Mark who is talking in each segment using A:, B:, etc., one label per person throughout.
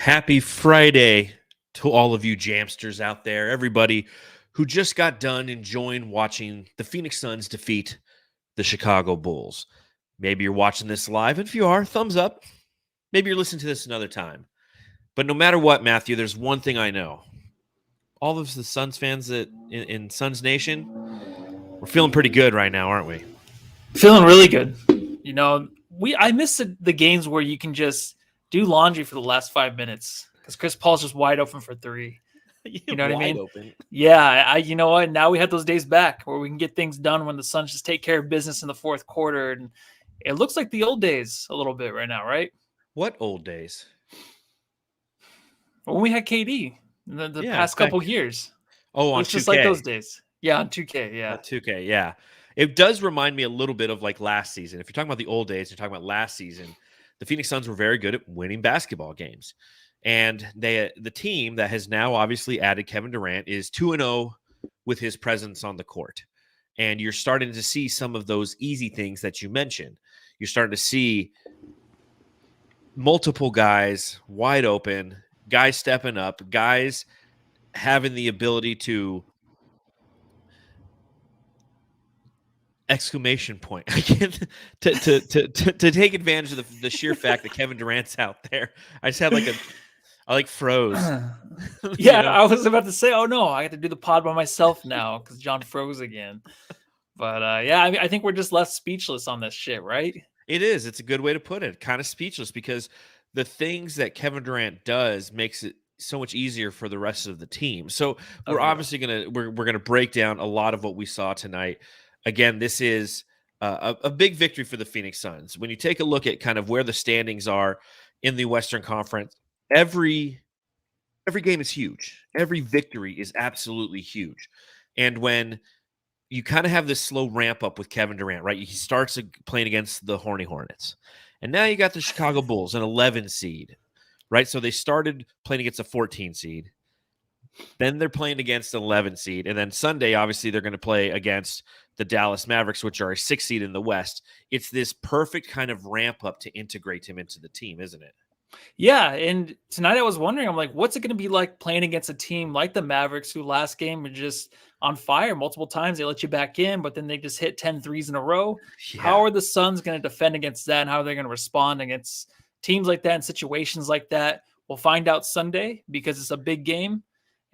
A: Happy Friday to all of you Jamsters out there, everybody who just got done enjoying watching the Phoenix Suns defeat the Chicago Bulls. Maybe you're watching this live, and if you are, thumbs up. Maybe you're listening to this another time. But no matter what, Matthew, there's one thing I know. All of the Suns fans in Suns Nation, we're feeling pretty good right now, aren't we?
B: Feeling really good. You know, I miss the games where you can just do laundry for the last 5 minutes because Chris Paul's just wide open for three. You know what I mean?
A: Open.
B: Yeah, you know what? Now we have those days back where we can get things done when the Suns just take care of business in the fourth quarter. And it looks like the old days a little bit right now, right?
A: What old days?
B: When we had KD the past couple years.
A: Oh, on 2K.
B: It's just like those days. Yeah, on 2K, yeah.
A: 2K, yeah. It does remind me a little bit of like last season. If you're talking about the old days, you're talking about last season, the Phoenix Suns were very good at winning basketball games. And the team that has now obviously added Kevin Durant is 2-0 with his presence on the court. And you're starting to see some of those easy things that you mentioned. You're starting to see multiple guys wide open, guys stepping up, guys having the ability to exclamation point to take advantage of the sheer fact that Kevin Durant's out there. I just had I froze.
B: Yeah, you know? I was about to say, oh no, I have to do the pod by myself now because John froze again. But yeah, I think we're just left speechless on this shit, right?
A: It is. It's a good way to put it. Kind of speechless because the things that Kevin Durant does makes it so much easier for the rest of the team. So we're obviously we're gonna break down a lot of what we saw tonight. Again, this is a big victory for the Phoenix Suns. When you take a look at kind of where the standings are in the Western Conference, every game is huge. Every victory is absolutely huge. And when you kind of have this slow ramp up with Kevin Durant, right? He starts playing against the Horny Hornets. And now you got the Chicago Bulls, an 11 seed, right? So they started playing against a 14 seed. Then they're playing against an 11 seed. And then Sunday, obviously, they're going to play against the Dallas Mavericks, which are a 6 seed in the West. It's this perfect kind of ramp up to integrate him into the team, isn't it?
B: Yeah, and tonight I was wondering, I'm like, what's it going to be like playing against a team like the Mavericks who last game were just on fire multiple times? They let you back in, but then they just hit 10 threes in a row. Yeah. How are the Suns going to defend against that, and how are they going to respond against teams like that and situations like that? We'll find out Sunday because it's a big game.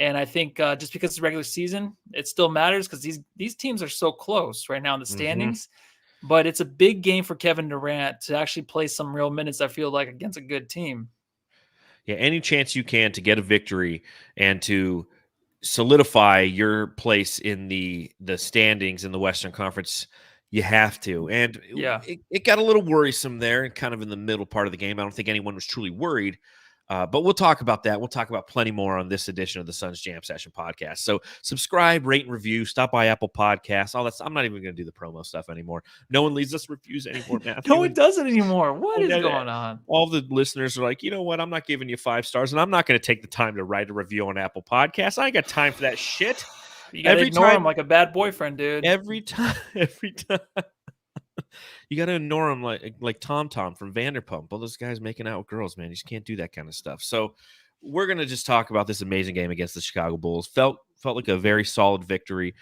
B: And I think just because it's regular season, it still matters because these teams are so close right now in the standings. Mm-hmm. But it's a big game for Kevin Durant to actually play some real minutes, I feel like, against a good team.
A: Yeah, any chance you can to get a victory and to solidify your place in the standings in the Western Conference, you have to. And
B: yeah,
A: it got a little worrisome there and kind of in the middle part of the game. I don't think anyone was truly worried. But we'll talk about that. We'll talk about plenty more on this edition of the Suns Jam Session podcast. So subscribe, rate, and review. Stop by Apple Podcasts. All that. I'm not even going to do the promo stuff anymore. No one leaves us reviews anymore, Matthew.
B: No one does it anymore. What is going on?
A: All the listeners are like, you know what? I'm not giving you 5 stars, and I'm not going to take the time to write a review on Apple Podcasts. I ain't got time for that shit.
B: You got to ignore him like a bad boyfriend, dude.
A: Every time. You got to ignore him like Tom from Vanderpump. All those guys making out with girls, man. You just can't do that kind of stuff. So we're going to just talk about this amazing game against the Chicago Bulls. Felt like a very solid victory.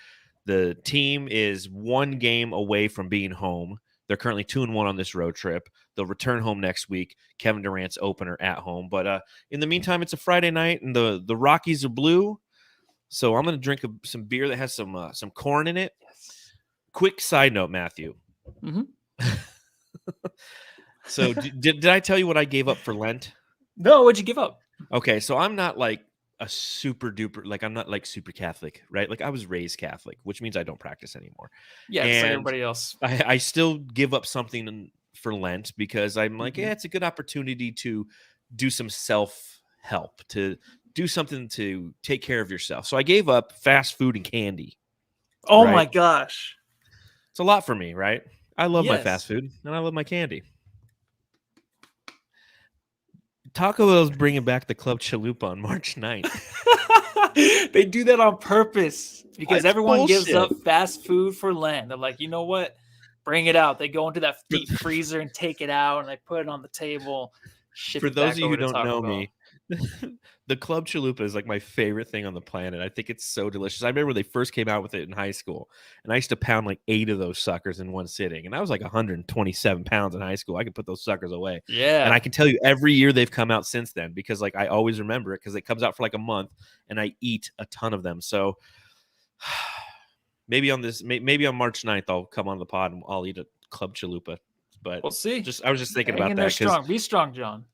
A: The team is 1 game away from being home. They're currently 2-1 on this road trip. They'll return home next week. Kevin Durant's opener at home. But in the meantime, it's a Friday night, and the Rockies are blue. So I'm going to drink some beer that has some corn in it.
B: Yes.
A: Quick side note, Matthew.
B: Mm-hmm.
A: So did I tell you what I gave up for Lent?
B: No, what'd you give up?
A: Okay, so I'm not like a super duper, like I'm not like super Catholic, right? Like I was raised Catholic, which means I don't practice anymore.
B: Yeah, it's like everybody else.
A: I still give up something for Lent because I'm like, yeah, it's a good opportunity to do some self-help, to do something to take care of yourself. So I gave up fast food and candy.
B: Oh my gosh.
A: It's a lot for me, right? I love my fast food, and I love my candy. Taco Bell's bringing back the Club Chalupa on March 9th.
B: They do that on purpose because everyone gives up fast food for Lent. They're like, you know what? Bring it out. They go into that deep freezer and take it out, and they put it on the table.
A: For those of you who don't know me, The club chalupa is like my favorite thing on the planet. I think it's so delicious. I remember when they first came out with it in high school, and I used to pound like 8 of those suckers in one sitting. And I was like 127 pounds in high school. I could put those suckers away. And I can tell you every year they've come out since then, because like I always remember it, because it comes out for like a month and I eat a ton of them. So maybe on March 9th, I'll come on the pod and I'll eat a club chalupa. But
B: we'll see.
A: I was just thinking
B: Hang
A: about
B: in
A: that.
B: there strong. Be strong, John.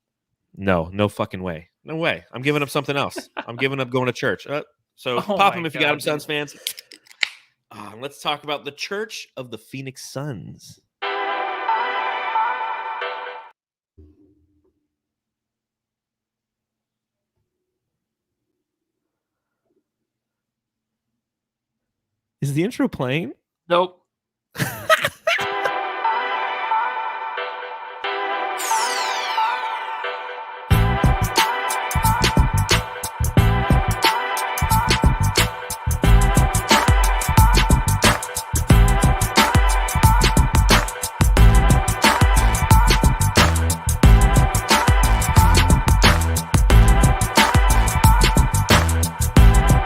A: No fucking way. No way. I'm giving up something else. I'm giving up going to church. Pop them if you got them, Suns fans. Let's talk about the Church of the Phoenix Suns. Is the intro playing?
B: Nope.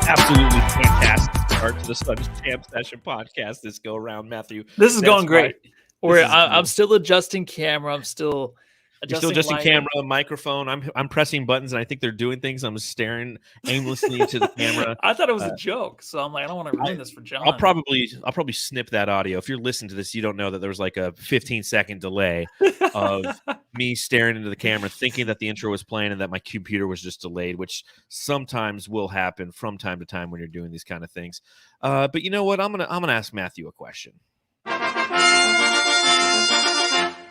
A: Absolutely fantastic start to the Suns Jam Session podcast this go around, Matthew.
B: This is going great. I'm still adjusting camera. I'm still
A: adjusting camera, microphone. I'm pressing buttons, and I think they're doing things. I'm staring aimlessly into the camera.
B: I thought it was a joke, so I'm like, I don't want to ruin this for John.
A: I'll probably snip that audio. If you're listening to this, you don't know that there was like a 15-second delay of me staring into the camera, thinking that the intro was playing and that my computer was just delayed, which sometimes will happen from time to time when you're doing these kind of things. But you know what? I'm gonna ask Matthew a question.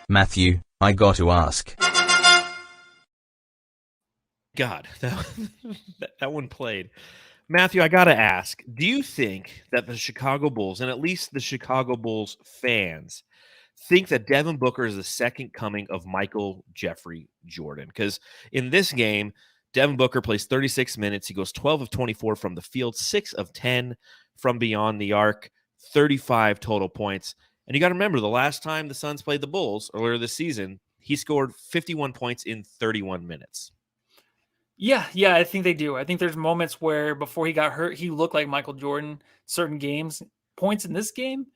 C: Matthew, I got to ask.
A: God, that one played. Matthew, I got to ask, do you think that the Chicago Bulls, and at least the Chicago Bulls fans, think that Devin Booker is the second coming of Michael Jeffrey Jordan? Because in this game, Devin Booker plays 36 minutes. He goes 12 of 24 from the field, 6 of 10 from beyond the arc, 35 total points. And you got to remember, the last time the Suns played the Bulls earlier this season, he scored 51 points in 31 minutes.
B: Yeah, I think they do. I think there's moments where before he got hurt, he looked like Michael Jordan. Certain games, points in this game,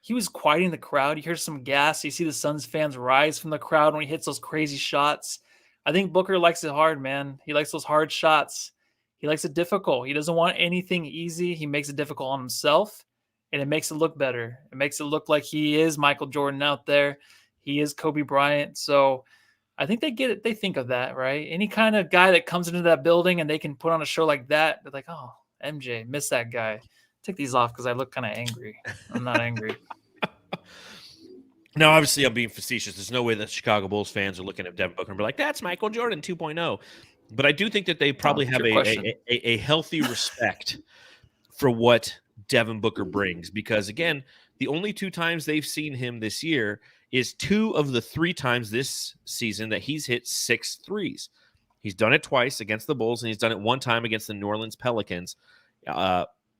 B: he was quieting the crowd. You hear some gas. You see the Suns fans rise from the crowd when he hits those crazy shots. I think Booker likes it hard, man. He likes those hard shots. He likes it difficult. He doesn't want anything easy. He makes it difficult on himself. And it makes it look better. It makes it look like he is Michael Jordan out there. He is Kobe Bryant. So I think they get it. They think of that, right? Any kind of guy that comes into that building and they can put on a show like that, they're like, oh, MJ, miss that guy. Take these off because I look kind of angry. I'm not angry.
A: No, obviously I'm being facetious. There's no way that Chicago Bulls fans are looking at Devin Booker and be like, that's Michael Jordan 2.0. But I do think that they probably have a healthy respect for what Devin Booker brings, because again, the only 2 times they've seen him this year is 2 of the 3 times this season that he's hit 6 threes. He's done it twice against the Bulls, and he's done it 1 time against the New Orleans Pelicans.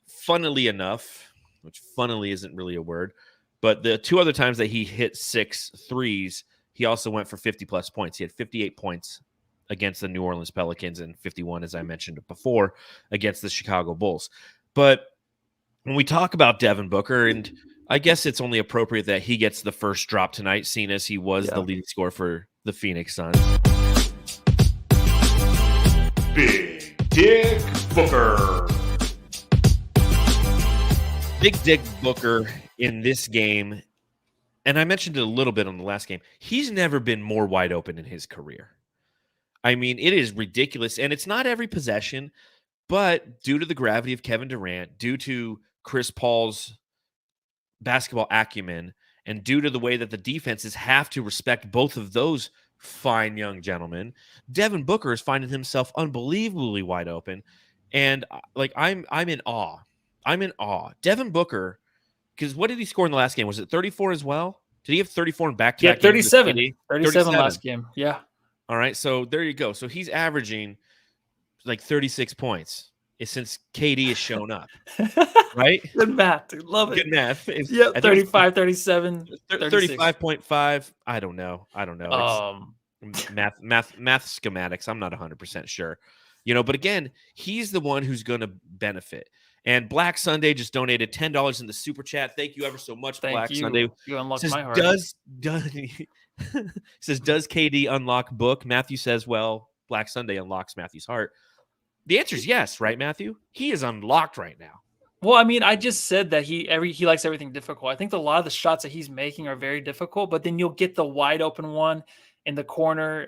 A: Funnily enough, which funnily isn't really a word, but the 2 other times that he hit 6 threes, he also went for 50-plus points. He had 58 points against the New Orleans Pelicans and 51, as I mentioned before, against the Chicago Bulls. But when we talk about Devin Booker, and I guess it's only appropriate that he gets the first drop tonight, seeing as he was the leading scorer for the Phoenix Suns.
D: Big Dick Booker.
A: Big Dick Booker in this game, and I mentioned it a little bit on the last game, he's never been more wide open in his career. I mean, it is ridiculous, and it's not every possession, but due to the gravity of Kevin Durant, due to Chris Paul's basketball acumen, and due to the way that the defenses have to respect both of those fine young gentlemen, Devin Booker is finding himself unbelievably wide open. And like, I'm in awe. I'm in awe. Devin Booker, because what did he score in the last game? Was it 34 as well? Did he have 34 in back-to-back?
B: Yeah, 37. 37 last game. Yeah.
A: All right, so there you go. So he's averaging like 36 points since KD has shown up, right?
B: Good math, dude. Love it.
A: Good math.
B: Yeah, 35, 37,
A: 35.5. I don't know. math schematics. I'm not 100% sure, but again, he's the one who's going to benefit. And Black Sunday just donated $10 in the super chat. Thank you ever so much,
B: Thank
A: Black Sunday.
B: You unlocked
A: Says,
B: my heart.
A: does KD unlock Book? Matthew says, well, Black Sunday unlocks Matthew's heart. The answer is yes, right, Matthew? He is unlocked right now.
B: Well, I mean, I just said that he likes everything difficult. I think a lot of the shots that he's making are very difficult, but then you'll get the wide open one in the corner,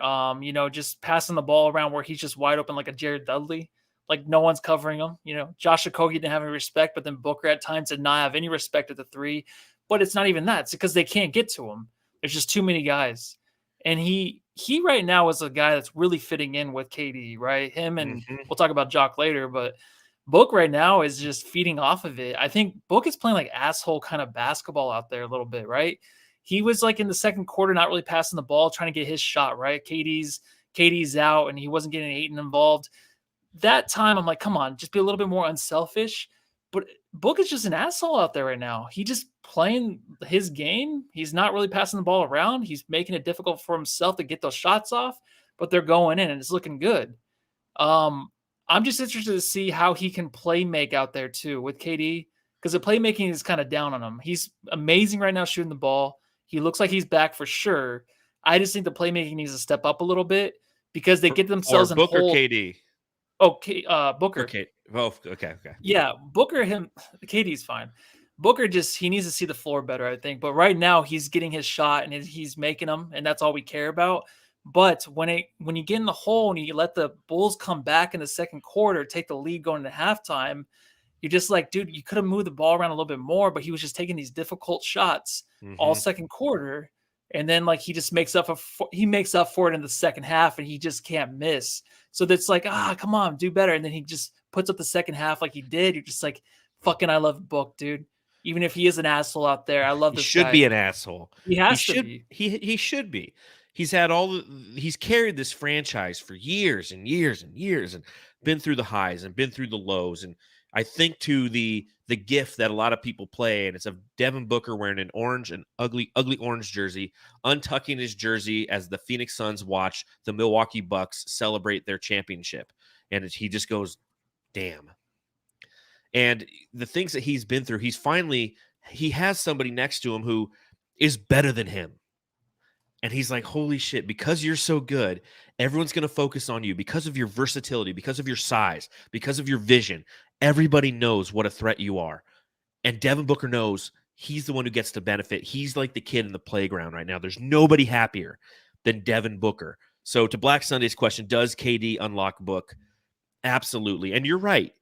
B: just passing the ball around where he's just wide open like a Jared Dudley. Like no one's covering him. Josh Okogie didn't have any respect, but then Booker at times did not have any respect at the three. But it's not even that. It's because they can't get to him. There's just too many guys. And he right now is a guy that's really fitting in with KD, right? Him and we'll talk about Jock later, but Book right now is just feeding off of it. I think Book is playing like asshole kind of basketball out there a little bit, right? He was like in the second quarter, not really passing the ball, trying to get his shot, right? KD's out and he wasn't getting Ayton involved. That time, I'm like, come on, just be a little bit more unselfish. But Book is just an asshole out there right now. He just playing his game. He's not really passing the ball around. He's making it difficult for himself to get those shots off, but they're going in and it's looking good. I'm just interested to see how he can play make out there too with KD, because the playmaking is kind of down on him. He's amazing right now shooting the ball. He looks like he's back for sure. I just think the playmaking needs to step up a little bit because they get themselves in
A: Booker
B: hole.
A: KD.
B: Okay, Booker.
A: Okay. Oh, okay.
B: Yeah, Booker, KD's fine. Booker he needs to see the floor better, I think. But right now he's getting his shot and he's making them, and that's all we care about. But when you get in the hole and you let the Bulls come back in the second quarter, take the lead going into halftime, you're just like, dude, you could have moved the ball around a little bit more, but he was just taking these difficult shots all second quarter. And then like he just makes up for it in the second half and he just can't miss. So that's like, come on, do better. And then he just puts up the second half like he did. You're just like, fucking, I love Book, dude. Even if he is an asshole out there, I love this guy.
A: He should be an asshole.
B: He has to be.
A: He should be. He's carried this franchise for years and years and years and been through the highs and been through the lows. And I think to the gift that a lot of people play, and it's of Devin Booker wearing an ugly orange jersey, untucking his jersey as the Phoenix Suns watch the Milwaukee Bucks celebrate their championship. And he just goes, damn. And the things that he's been through, he has somebody next to him who is better than him. And he's like, holy shit, because you're so good, everyone's going to focus on you because of your versatility, because of your size, because of your vision. Everybody knows what a threat you are. And Devin Booker knows he's the one who gets to benefit. He's like the kid in the playground right now. There's nobody happier than Devin Booker. So to Black Sunday's question, does KD unlock Book? Absolutely. And you're right.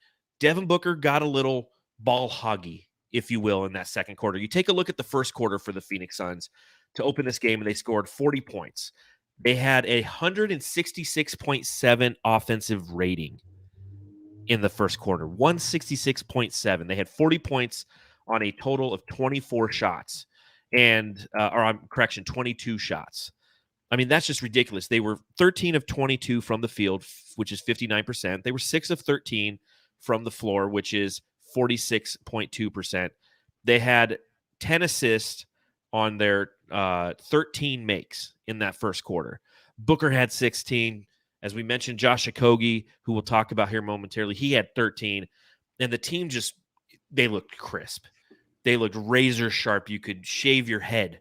A: Devin Booker got a little ball hoggy, if you will, in that second quarter. You take a look at the first quarter for the Phoenix Suns to open this game, and they scored 40 points. They had a 166.7 offensive rating in the first quarter, 166.7. They had 40 points on a total of 24 shots, 22 shots. I mean, that's just ridiculous. They were 13 of 22 from the field, which is 59%. They were 6 of 13 from the floor, which is 46.2%. They had 10 assists on their 13 makes in that first quarter. Booker had 16. As we mentioned, Josh Okogie, who we'll talk about here momentarily, he had 13. And the team they looked crisp. They looked razor sharp. You could shave your head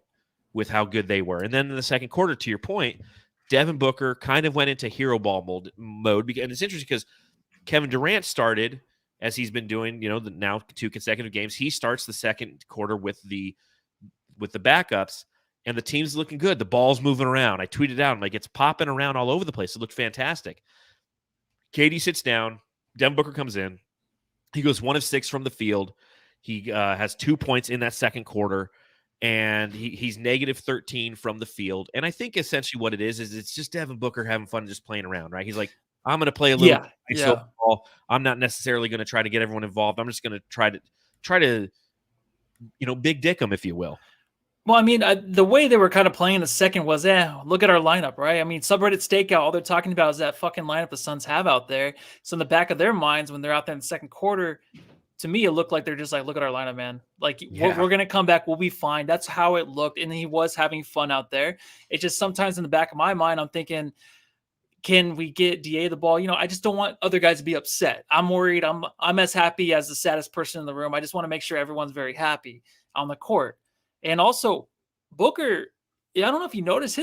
A: with how good they were. And then in the second quarter, to your point, Devin Booker kind of went into hero ball mode. And it's interesting because Kevin Durant started, as he's been doing, now 2 consecutive games. He starts the second quarter with the backups, and the team's looking good. The ball's moving around. I tweeted out, it's popping around all over the place. It looked fantastic. KD sits down. Devin Booker comes in. He goes 1 of 6 from the field. He has 2 points in that second quarter, and he's negative 13 from the field. And I think essentially what it is it's just Devin Booker having fun just playing around, right? He's like, I'm going to play a little ball. I'm not necessarily going to try to get everyone involved. I'm just going to try to big dick them, if you will.
B: Well, I mean, the way they were kind of playing the second was, look at our lineup, right? I mean, subreddit stakeout, all they're talking about is that fucking lineup the Suns have out there. So in the back of their minds, when they're out there in the second quarter, to me, it looked like they're just like, look at our lineup, man. Like we're
A: Yeah.
B: going to come back. We'll be fine. That's how it looked. And he was having fun out there. It's just sometimes in the back of my mind, I'm thinking, can we get DA the ball? I just don't want other guys to be upset. I'm worried. I'm as happy as the saddest person in the room. I just want to make sure everyone's very happy on the court. And also Booker, I don't know if you noticed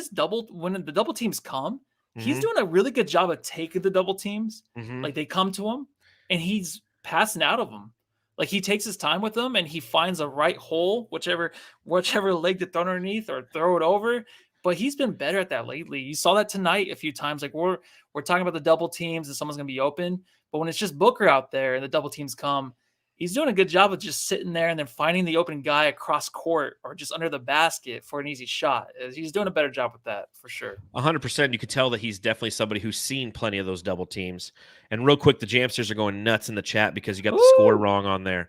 B: when the double teams come, he's doing a really good job of taking the double teams. Like they come to him and he's passing out of them. Like he takes his time with them and he finds a right hole, whichever leg to throw underneath or throw it over. But he's been better at that lately. You saw that tonight a few times. Like we're talking about the double teams and someone's going to be open. But when it's just Booker out there and the double teams come, he's doing a good job of just sitting there and then finding the open guy across court or just under the basket for an easy shot. He's doing a better job with that for sure.
A: 100%. You could tell that he's definitely somebody who's seen plenty of those double teams. And real quick, the Jamsters are going nuts in the chat because you got the score wrong on there.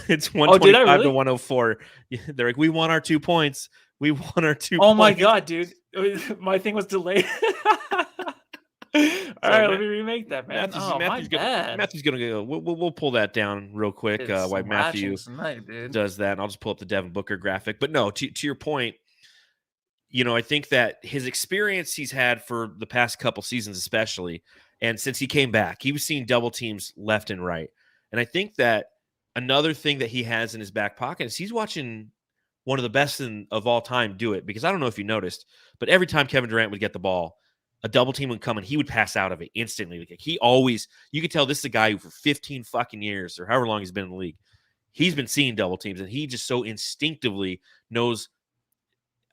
A: It's 125 to 104. They're like, we want our 2 points. We want our 2 points.
B: Oh my God, dude. My thing was delayed. All right, let me remake that, man.
A: Matthew's gonna go. We'll pull that down real quick. While Matthew does that, and I'll just pull up the Devin Booker graphic. But no, to your point, I think that his experience he's had for the past couple seasons, especially, and since he came back, he was seeing double teams left and right. And I think that another thing that he has in his back pocket is he's watching one of the best of all time do it. Because I don't know if you noticed, but every time Kevin Durant would get the ball, a double team would come and he would pass out of it instantly. Like you could tell this is a guy who for 15 fucking years or however long he's been in the league, he's been seeing double teams and he just so instinctively knows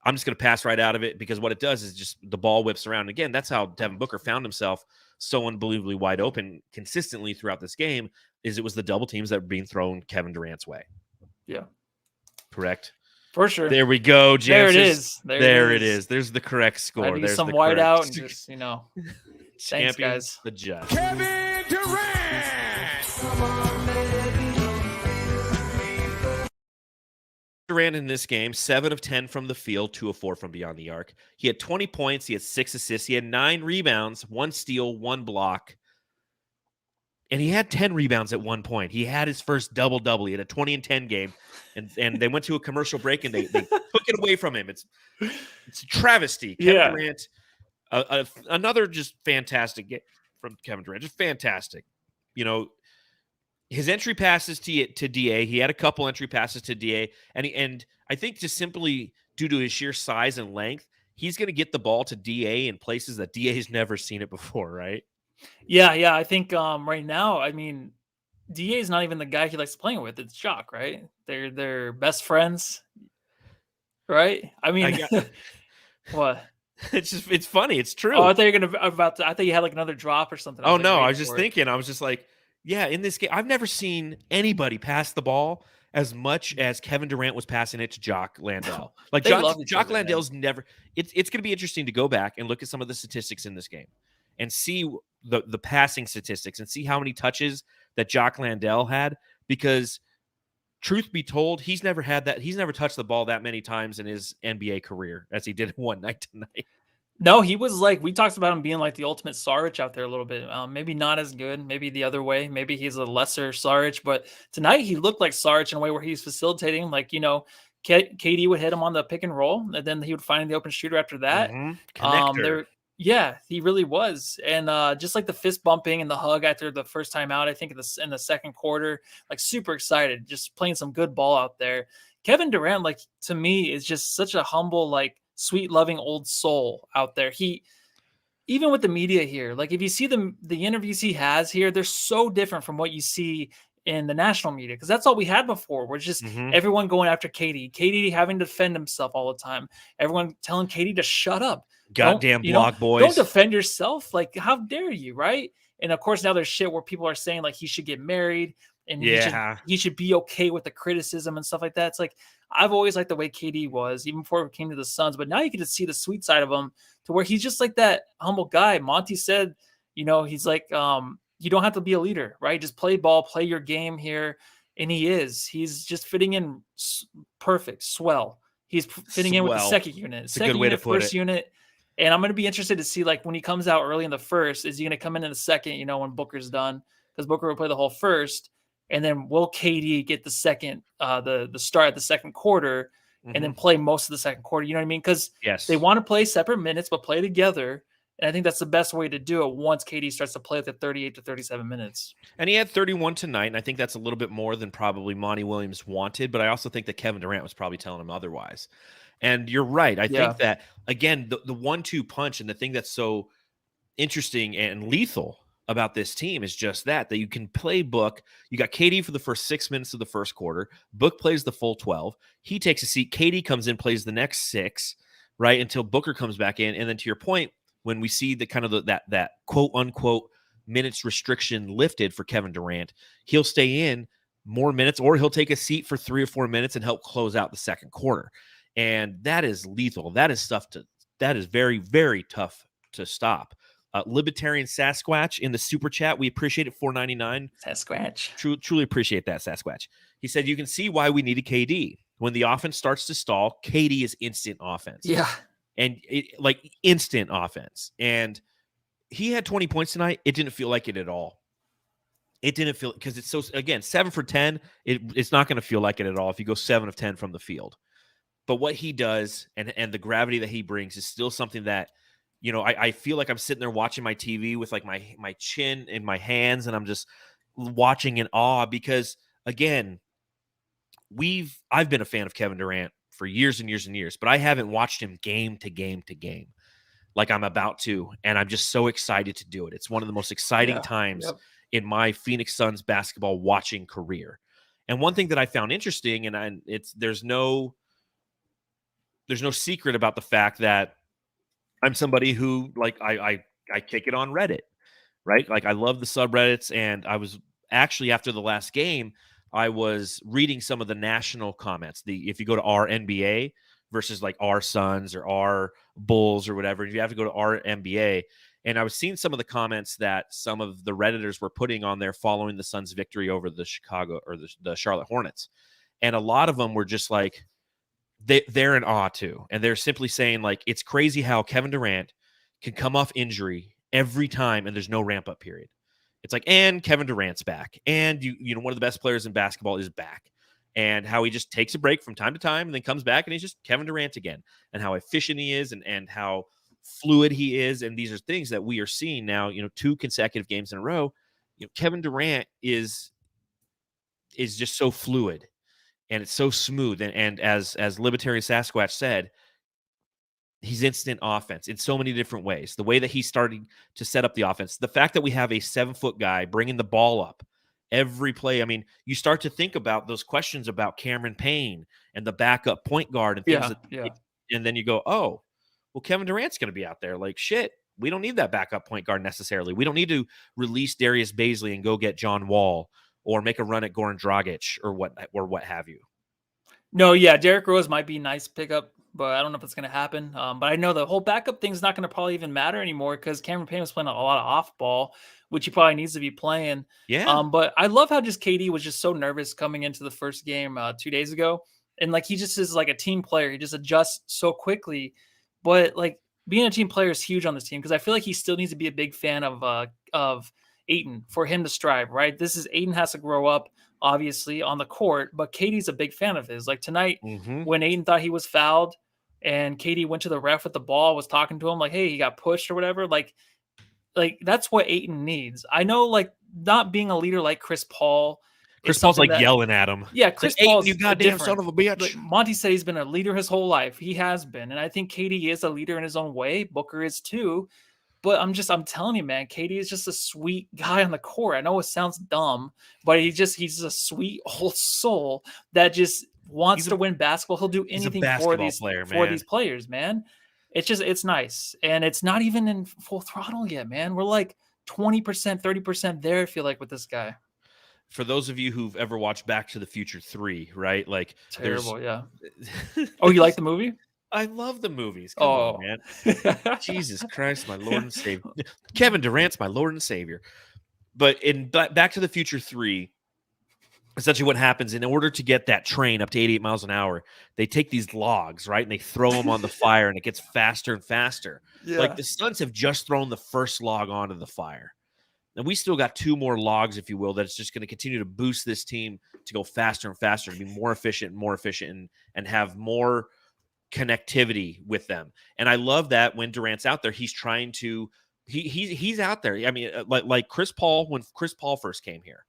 A: I'm just going to pass right out of it because what it does is just the ball whips around. Again, that's how Devin Booker found himself so unbelievably wide open consistently throughout this game is it was the double teams that were being thrown Kevin Durant's way.
B: Yeah.
A: Correct.
B: For sure.
A: There we go, James.
B: There it is.
A: There it is. There's the correct score. There's
B: some white out and just, thanks, guys.
A: The judge.
D: Kevin Durant!
A: Durant in this game, 7 of 10 from the field, 2 of 4 from beyond the arc. He had 20 points. He had 6 assists. He had 9 rebounds, 1 steal, 1 block. And he had 10 rebounds at one point. He had his first double-double. He had a 20 and 10 game. And they went to a commercial break and they took it away from him. It's a travesty. Kevin Durant, another just fantastic game from Kevin Durant. Just fantastic. His entry passes to DA. He had a couple entry passes to DA. And I think just simply due to his sheer size and length, he's going to get the ball to DA in places that DA has never seen it before, right?
B: Yeah. I think right now, DA is not even the guy he likes playing with. It's Jock, right? They're best friends, right? What?
A: It's funny. It's true.
B: Oh, I thought I thought you had like another drop or something.
A: Oh no, I was just thinking. I was just like, yeah, in this game, I've never seen anybody pass the ball as much as Kevin Durant was passing it to Jock Landale. Like Jock Landale's never. It's going to be interesting to go back and look at some of the statistics in this game and see the passing statistics and see how many touches that Jock Landale had, because truth be told, he's never had that. He's never touched the ball that many times in his NBA career as he did one night tonight.
B: No, he was like, we talked about him being like the ultimate Saric out there a little bit. Maybe not as good, maybe the other way. Maybe he's a lesser Saric, but tonight he looked like Saric in a way where he's facilitating. Like, KD would hit him on the pick and roll, and then he would find the open shooter after that.
A: Connector.
B: Yeah, he really was. And just like the fist bumping and the hug after the first time out, I think in the second quarter, like super excited, just playing some good ball out there. Kevin Durant, like to me, is just such a humble, like sweet, loving old soul out there. He, even with the media here, like if you see the interviews he has here, they're so different from what you see in the national media, because that's all we had before. We're just everyone going after KD having to defend himself all the time. Everyone telling KD to shut up.
A: Goddamn block boys.
B: Don't defend yourself. Like, how dare you, right? And of course, now there's shit where people are saying like he should get married and he should be okay with the criticism and stuff like that. It's like, I've always liked the way KD was, even before it came to the Suns, but now you get to see the sweet side of him to where he's just like that humble guy. Monty said, he's like, you don't have to be a leader, right? Just play ball, play your game here. And he's just fitting in perfect, swell. He's fitting in with the second unit,
A: it's a good way to put
B: first unit. And I'm going to be interested to see, like, when he comes out early in the first, is he going to come in the second, when Booker's done? Because Booker will play the whole first. And then will KD get the second, the start at the second quarter, and then
A: Mhm.
B: play most of the second quarter? You know what I mean? Because
A: Yes.
B: they want to play separate minutes, but play together. And I think that's the best way to do it once KD starts to play at the 38 to 37 minutes.
A: And he had 31 tonight, and I think that's a little bit more than probably Monty Williams wanted, but I also think that Kevin Durant was probably telling him otherwise. And you're right. I
B: Yeah.
A: think that, again, the 1-2 punch and the thing that's so interesting and lethal about this team is just that you can play Book. You got KD for the first 6 minutes of the first quarter. Book plays the full 12. He takes a seat. KD comes in, plays the next 6, right, until Booker comes back in. And then to your point, when we see the kind of that quote unquote minutes restriction lifted for Kevin Durant, he'll stay in more minutes, or he'll take a seat for 3 or 4 minutes and help close out the second quarter. And that is lethal. That is very, very tough to stop. Libertarian Sasquatch in the super chat, we appreciate it. $4.99.
B: Sasquatch.
A: Truly appreciate that, Sasquatch. He said, you can see why we needed KD. When the offense starts to stall, KD is instant offense.
B: Yeah.
A: And like instant offense. And he had 20 points tonight. It didn't feel like it at all. It didn't feel, because it's so, again, 7 for 10. It's not going to feel like it at all if you go 7 of 10 from the field. But what he does and the gravity that he brings is still something that, I feel like I'm sitting there watching my TV with like my chin in my hands, and I'm just watching in awe because, again, I've been a fan of Kevin Durant for years and years and years, but I haven't watched him game to game to game like I'm about to, and I'm just so excited to do it. It's one of the most exciting times in my Phoenix Suns basketball watching career. And one thing that I found interesting, and there's no secret about the fact that I'm somebody who, like, I kick it on Reddit, right? Like, I love the subreddits, and I was actually, after the last game, I was reading some of the national comments. If you go to our NBA versus like our Suns or our Bulls or whatever, you have to go to our NBA. And I was seeing some of the comments that some of the Redditors were putting on there following the Suns' victory over the the Charlotte Hornets. And a lot of them were just like, they're in awe too. And they're simply saying, like, it's crazy how Kevin Durant can come off injury every time and there's no ramp up period. It's like, and Kevin Durant's back. And one of the best players in basketball is back. And how he just takes a break from time to time and then comes back and he's just Kevin Durant again. And how efficient he is and how fluid he is. And these are things that we are seeing now, 2 consecutive games in a row. Kevin Durant is just so fluid. And it's so smooth. And as Libertarian Sasquatch said, he's instant offense in so many different ways. The way that he's starting to set up the offense, the fact that we have a 7-foot guy bringing the ball up every play. I mean, you start to think about those questions about Cameron Payne and the backup point guard and things. And then you go, oh, well, Kevin Durant's going to be out there. Like, shit, we don't need that backup point guard necessarily. We don't need to release Darius Bazley and go get John Wall or make a run at Goran Dragic or what have you.
B: No, yeah, Derrick Rose might be a nice pickup, but I don't know if it's going to happen. But I know the whole backup thing is not going to probably even matter anymore because Cameron Payne was playing a lot of off ball, which he probably needs to be playing.
A: Yeah.
B: But I love how just KD was just so nervous coming into the first game 2 days ago. And like, he just is like a team player. He just adjusts so quickly. But like, being a team player is huge on this team because I feel like he still needs to be a big fan of Ayton for him to strive, right? Ayton has to grow up, obviously, on the court, but KD's a big fan of his. Like tonight, when Ayton thought he was fouled and KD went to the ref with the ball, was talking to him like, hey, he got pushed or whatever. Like that's what Ayton needs. I know, like, not being a leader like Chris Paul.
A: Chris Paul's like yelling at him.
B: Yeah, Chris Paul's
A: you goddamn son of a bitch.
B: Like, Monty said he's been a leader his whole life. He has been. And I think KD is a leader in his own way. Booker is too. But I'm telling you, man, KD is just a sweet guy on the court. I know it sounds dumb, but he's a sweet old soul that just wants to win basketball. He'll do anything for these players, man. It's nice. And it's not even in full throttle yet, man. We're like 20%, 30% there, I feel like, with this guy.
A: For those of you who've ever watched Back to the Future 3, right? Like,
B: terrible, yeah. Oh, you like the movie?
A: I love the movies. Come on, man. Jesus Christ, my Lord and Savior. Kevin Durant's my Lord and Savior. But in Back to the Future 3, essentially what happens, in order to get that train up to 88 miles an hour, they take these logs, right? And they throw them on the fire, and it gets faster and faster. Yeah. Like, the Suns have just thrown the first log onto the fire. And we still got 2 more logs, if you will, that's just going to continue to boost this team to go faster and faster, to be more efficient, and have more connectivity with them. And I love that when Durant's out there, he's trying to he's out there. I mean, like Chris Paul, when Chris Paul first came here,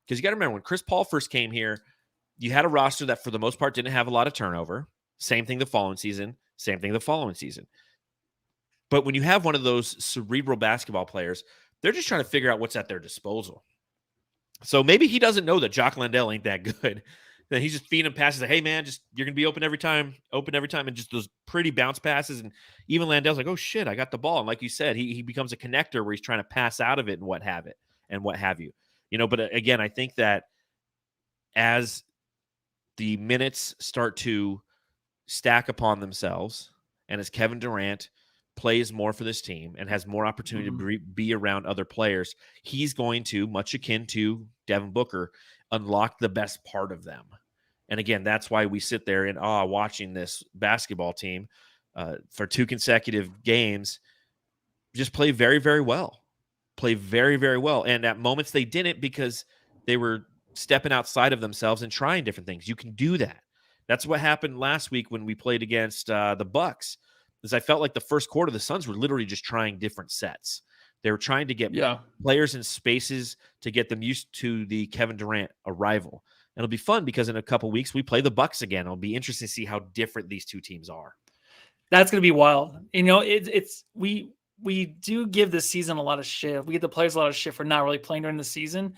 A: because you got to remember when Chris Paul first came here, you had a roster that for the most part didn't have a lot of turnover. Same thing the following season. But when you have one of those cerebral basketball players, they're just trying to figure out what's at their disposal. So maybe he doesn't know that Jock Landale ain't that good. Then he's just feeding him passes like, hey, man, you're going to be open every time, and just those pretty bounce passes. And even Landale's like, oh, shit, I got the ball. And like you said, he becomes a connector where he's trying to pass out of it and what have you. But again, I think that as the minutes start to stack upon themselves and as Kevin Durant plays more for this team and has more opportunity to be around other players, he's going to, much akin to Devin Booker, unlock the best part of them. And again, that's why we sit there in awe watching this basketball team for 2 consecutive games just play very, very well. And at moments they didn't, because they were stepping outside of themselves and trying different things. You can do that. That's what happened last week when we played against the Bucks. Is I felt like the first quarter, the Suns were literally just trying different sets. They were trying to get players in spaces to get them used to the Kevin Durant arrival. And it'll be fun because in a couple weeks we play the Bucks again. It'll be interesting to see how different these 2 teams are.
B: That's going to be wild. We do give this season a lot of shit. We give the players a lot of shit for not really playing during the season.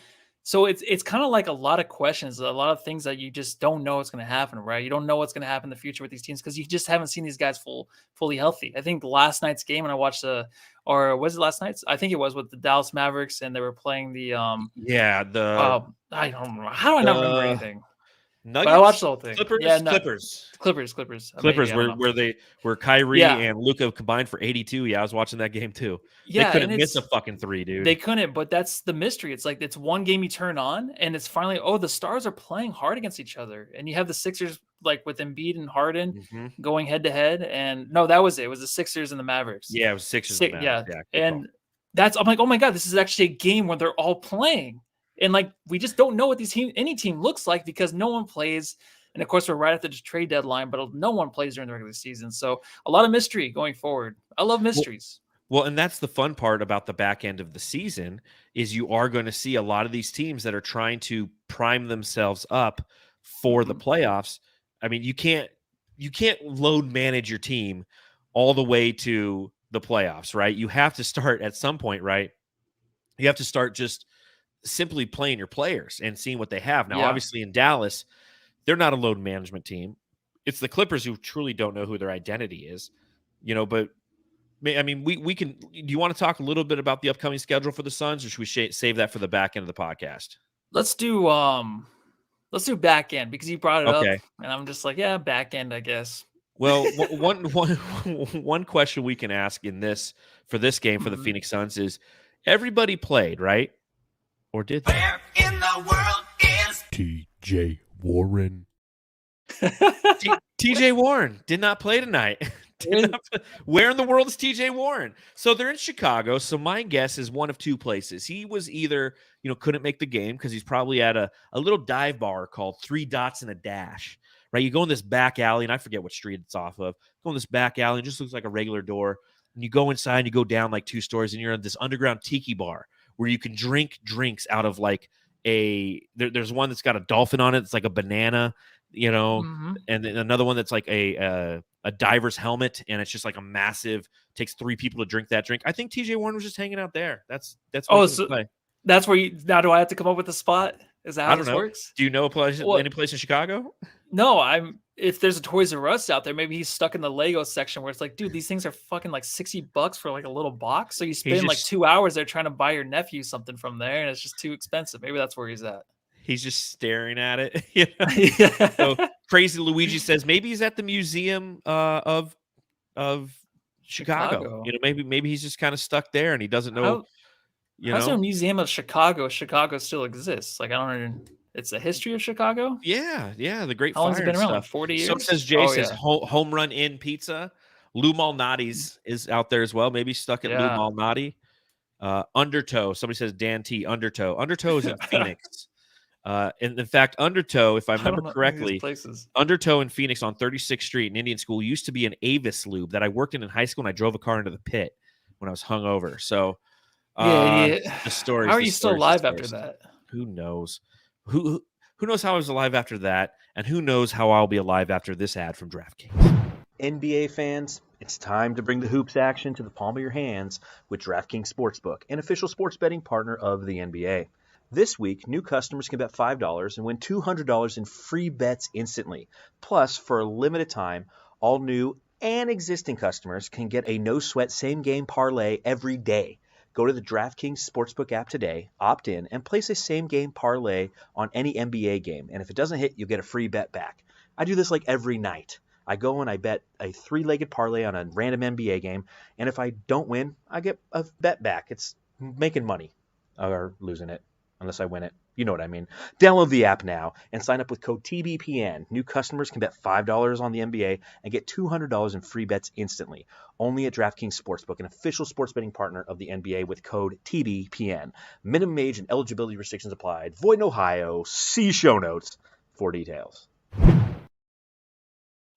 B: So it's kind of like a lot of questions, a lot of things that you just don't know what's going to happen, right? You don't know what's going to happen in the future with these teams because you just haven't seen these guys fully healthy. I think last night's game, and I watched or was it last night's? I think it was with the Dallas Mavericks, and they were playing the I don't remember. How do I not remember anything?
A: Nuggets?
B: But I watched the whole thing.
A: Clippers. Where Kyrie and Luka combined for 82. Yeah, I was watching that game too.
B: Yeah,
A: they couldn't miss a fucking 3, dude.
B: They couldn't, but that's the mystery. It's like it's one game you turn on, and it's finally, the Stars are playing hard against each other, and you have the Sixers like with Embiid and Harden going head to head. And no, that was it. It was the Sixers and the Mavericks.
A: Yeah, it was Sixers. And Mavericks. Yeah,
B: and I'm like, oh my god, this is actually a game where they're all playing. And like, we just don't know what any team looks like because no one plays. And of course, we're right at the trade deadline, but no one plays during the regular season. So a lot of mystery going forward. I love mysteries.
A: Well, and that's the fun part about the back end of the season is you are going to see a lot of these teams that are trying to prime themselves up for the playoffs. I mean, you can't load manage your team all the way to the playoffs, right? You have to start at some point, right? You have to start just simply playing your players and seeing what they have. Now, obviously in Dallas, they're not a load management team. It's the Clippers who truly don't know who their identity is, but I mean, we can, do you want to talk a little bit about the upcoming schedule for the Suns, or should we save that for the back end of the podcast?
B: Let's do back end because you brought it up and I'm just like, yeah, back end, I guess.
A: Well, one question we can ask for this game for the Phoenix Suns is everybody played, right? Or did they?
D: Where in the world is TJ Warren?
A: TJ Warren did not play tonight. Where in the world is TJ Warren? So they're in Chicago. So my guess is one of 2 places. He was either, couldn't make the game because he's probably at a little dive bar called 3 Dots and a Dash, right? You go in this back alley, and I forget what street it's off of. Go in this back alley, and it just looks like a regular door. And you go inside, and you go down like 2 stories, and you're in this underground tiki bar where you can drink drinks out of like there's one that's got a dolphin on it. It's like a banana, and then another one that's like a diver's helmet. And it's just like a massive, takes 3 people to drink that drink. I think TJ Warren was just hanging out there. That's
B: that's where now do I have to come up with a spot? Is that how this works?
A: Do you know any place in Chicago?
B: No, if there's a Toys R Us out there, maybe he's stuck in the Lego section where it's like, dude, these things are fucking like $60 for like a little box. So you spend like 2 hours there trying to buy your nephew something from there, and it's just too expensive. Maybe that's where he's at.
A: He's just staring at it. So Crazy Luigi says maybe he's at the Museum of Chicago. Maybe he's just kind of stuck there and he doesn't know.
B: How's there a Museum of Chicago? Chicago still exists. Like, I don't know. It's the history of Chicago?
A: Yeah. The Great
B: How
A: Fire.
B: How long has it been around?
A: Stuff.
B: 40 years?
A: So says Jay, says Home Run Inn Pizza. Lou Malnati's is out there as well. Maybe stuck at Lou Malnati. Undertow. Somebody says Dan T. Undertow. Undertow is in Phoenix. And in fact, Undertow, if I remember correctly, Undertow in Phoenix on 36th Street in Indian School used to be an Avis lube that I worked in high school, and I drove a car into the pit when I was hungover. So,
B: the
A: stories.
B: How are you still alive after that?
A: Who knows? Who knows how I was alive after that, and who knows how I'll be alive after this ad from DraftKings.
E: NBA fans, it's time to bring the hoops action to the palm of your hands with DraftKings Sportsbook, an official sports betting partner of the NBA. This week, new customers can bet $5 and win $200 in free bets instantly. Plus, for a limited time, all new and existing customers can get a no-sweat same-game parlay every day. Go to the DraftKings Sportsbook app today, opt in, and place a same-game parlay on any NBA game. And if it doesn't hit, you'll get a free bet back. I do this like every night. I go and I bet a three-legged parlay on a random NBA game, and if I don't win, I get a bet back. It's making money, or losing it, unless I win it. You know what I mean. Download the app now and sign up with code TBPN. New customers can bet $5 on the NBA and get $200 in free bets instantly. Only at DraftKings Sportsbook, an official sports betting partner of the NBA with code TBPN. Minimum age and eligibility restrictions applied. Void in Ohio. See show notes for details.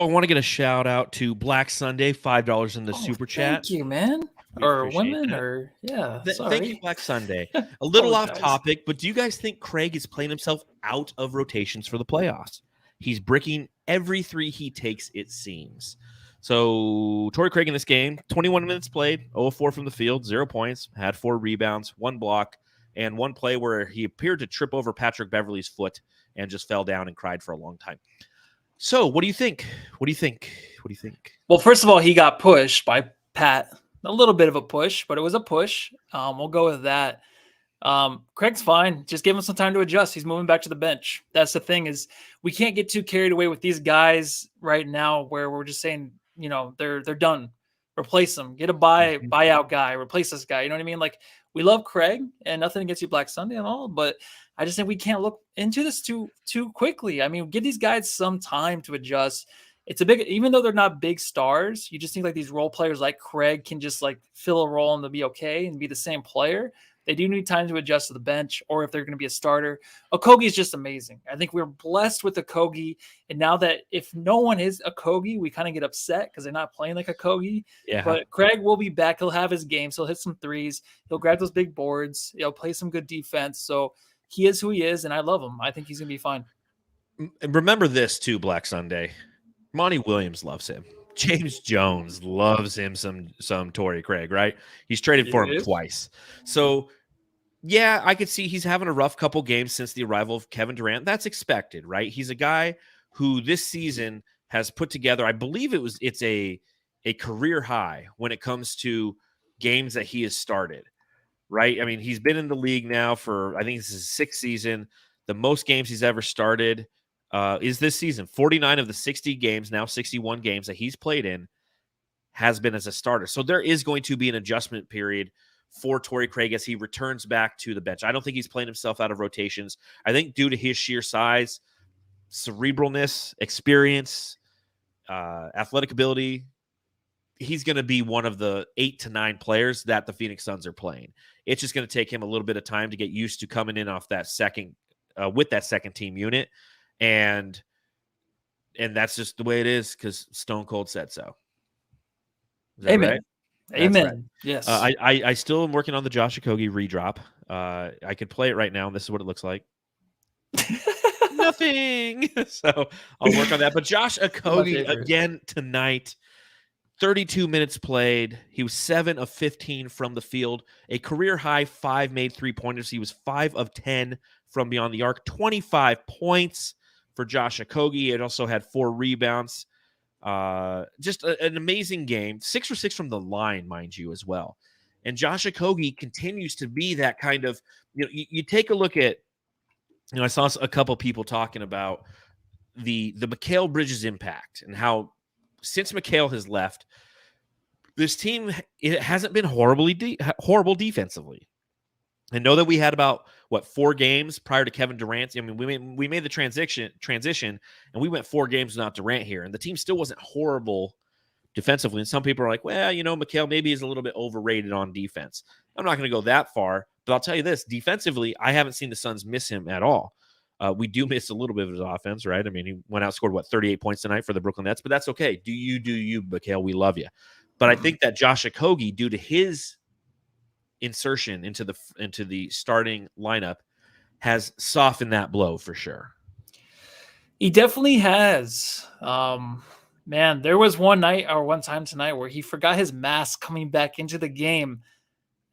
A: I want to get a shout out to Black Sunday, $5 in the super chat.
B: Thank you, man. Or women, or
A: Thank you, Black Sunday. A little off topic, but do you guys think Craig is playing himself out of rotations for the playoffs? He's bricking every three he takes, it seems. So Torrey Craig in this game, 21 minutes played, 0 of 4 from the field, 0 points, had 4 rebounds, 1 block, and 1 play where he appeared to trip over Patrick Beverley's foot and just fell down and cried for a long time. So, what do you think? What do you think? What do you think?
B: Well, first of all, he got pushed by Pat. A little bit of a push, but it was a push. We'll go with that. Craig's fine. Just give him some time to adjust. He's moving back to the bench. That's the thing, is we can't get too carried away with these guys right now where we're just saying, you know, they're done. Replace them. Get a buyout guy. Replace this guy. You know what I mean? Like, we love Craig, and nothing against you, Black Sunday and all, but I just think we can't look into this too quickly. I mean, give these guys some time to adjust. It's a big, even though they're not big stars, you just think like these role players like Craig can just like fill a role and they'll be okay and be the same player. They do need time to adjust to the bench, or if they're going to be a starter. Okogie is just amazing. I think we're blessed with Okogie. And now that if no one is Okogie, we kind of get upset because they're not playing like Okogie.
A: Yeah.
B: But Craig will be back. He'll have his game. So he'll hit some threes. He'll grab those big boards. He'll play some good defense. So he is who he is, and I love him. I think he's going to be fine.
A: And remember this too, Black Sunday. Monty Williams loves him. James Jones loves him some Torrey Craig, right? He's traded for him twice. So, yeah, I could see he's having a rough couple games since the arrival of Kevin Durant. That's expected, right? He's a guy who this season has put together, I believe it's a career high when it comes to games that he has started, right? I mean, he's been in the league now for, I think this is his 6th season. The most games he's ever started is this season. 49 of the 60 games, now 61 games that he's played in, has been as a starter. So there is going to be an adjustment period for Torrey Craig as he returns back to the bench. I don't think he's playing himself out of rotations. I think due to his sheer size, cerebralness, experience, athletic ability, he's going to be one of the 8 to 9 players that the Phoenix Suns are playing. It's just going to take him a little bit of time to get used to coming in off that second with that second team unit. And that's just the way it is because Stone Cold said so.
B: Amen.
A: Right?
B: Amen.
A: Right.
B: Yes.
A: I still am working on the Josh Okogie redrop. I could play it right now, and this is what it looks like. Nothing. So I'll work on that. But Josh Okogie again tonight. 32 minutes played. He was 7 of 15 from the field. A career high 5 made 3-pointers. He was 5 of 10 from beyond the arc. 25 points for Josh Okogie. It also had 4 rebounds. Just an amazing game. 6 for 6 from the line, mind you, as well. And Josh Okogie continues to be that kind of, you take a look at, I saw a couple people talking about the Mikal Bridges impact and how since Mikal has left, this team, it hasn't been horrible defensively. I know that we had about 4 games prior to Kevin Durant. I mean, we made the transition, and we went 4 games without Durant here, and the team still wasn't horrible defensively. And some people are like, well, Mikal maybe is a little bit overrated on defense. I'm not going to go that far, but I'll tell you this: defensively, I haven't seen the Suns miss him at all. We do miss a little bit of his offense, right? I mean, he went out, scored 38 points tonight for the Brooklyn Nets, but that's okay. Do you, Mikhail? We love you. But I think that Josh Okogie, due to his insertion into the starting lineup, has softened that blow for sure.
B: He definitely has. Man, there was one time tonight where he forgot his mask coming back into the game.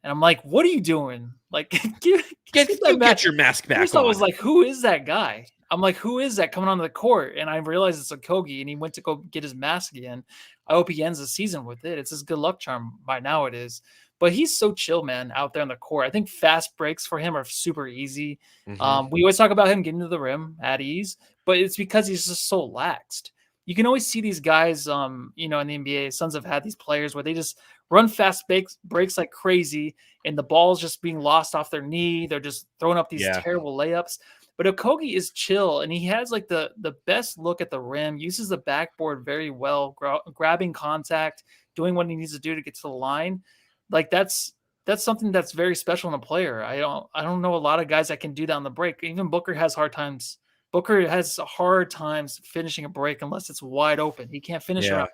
B: And I'm like, what are you doing? Like, get
A: your mask back
B: First
A: on.
B: I was like, who is that guy? I'm like, who is that coming onto the court? And I realized it's Okogie, and he went to go get his mask again. I hope he ends the season with it. It's his good luck charm by now it is. But he's so chill, man, out there on the court. I think fast breaks for him are super easy.
A: Mm-hmm.
B: We always talk about him getting to the rim at ease, but it's because he's just so laxed. You can always see these guys, in the NBA, Suns have had these players where they just run fast breaks like crazy, and the ball's just being lost off their knee. They're just throwing up these terrible layups. But Okogie is chill, and he has like the best look at the rim, uses the backboard very well, grabbing contact, doing what he needs to do to get to the line. Like that's something that's very special in a player. I don't know a lot of guys that can do that on the break. Even Booker has hard times. Booker has hard times finishing a break unless it's wide open. He can't finish around.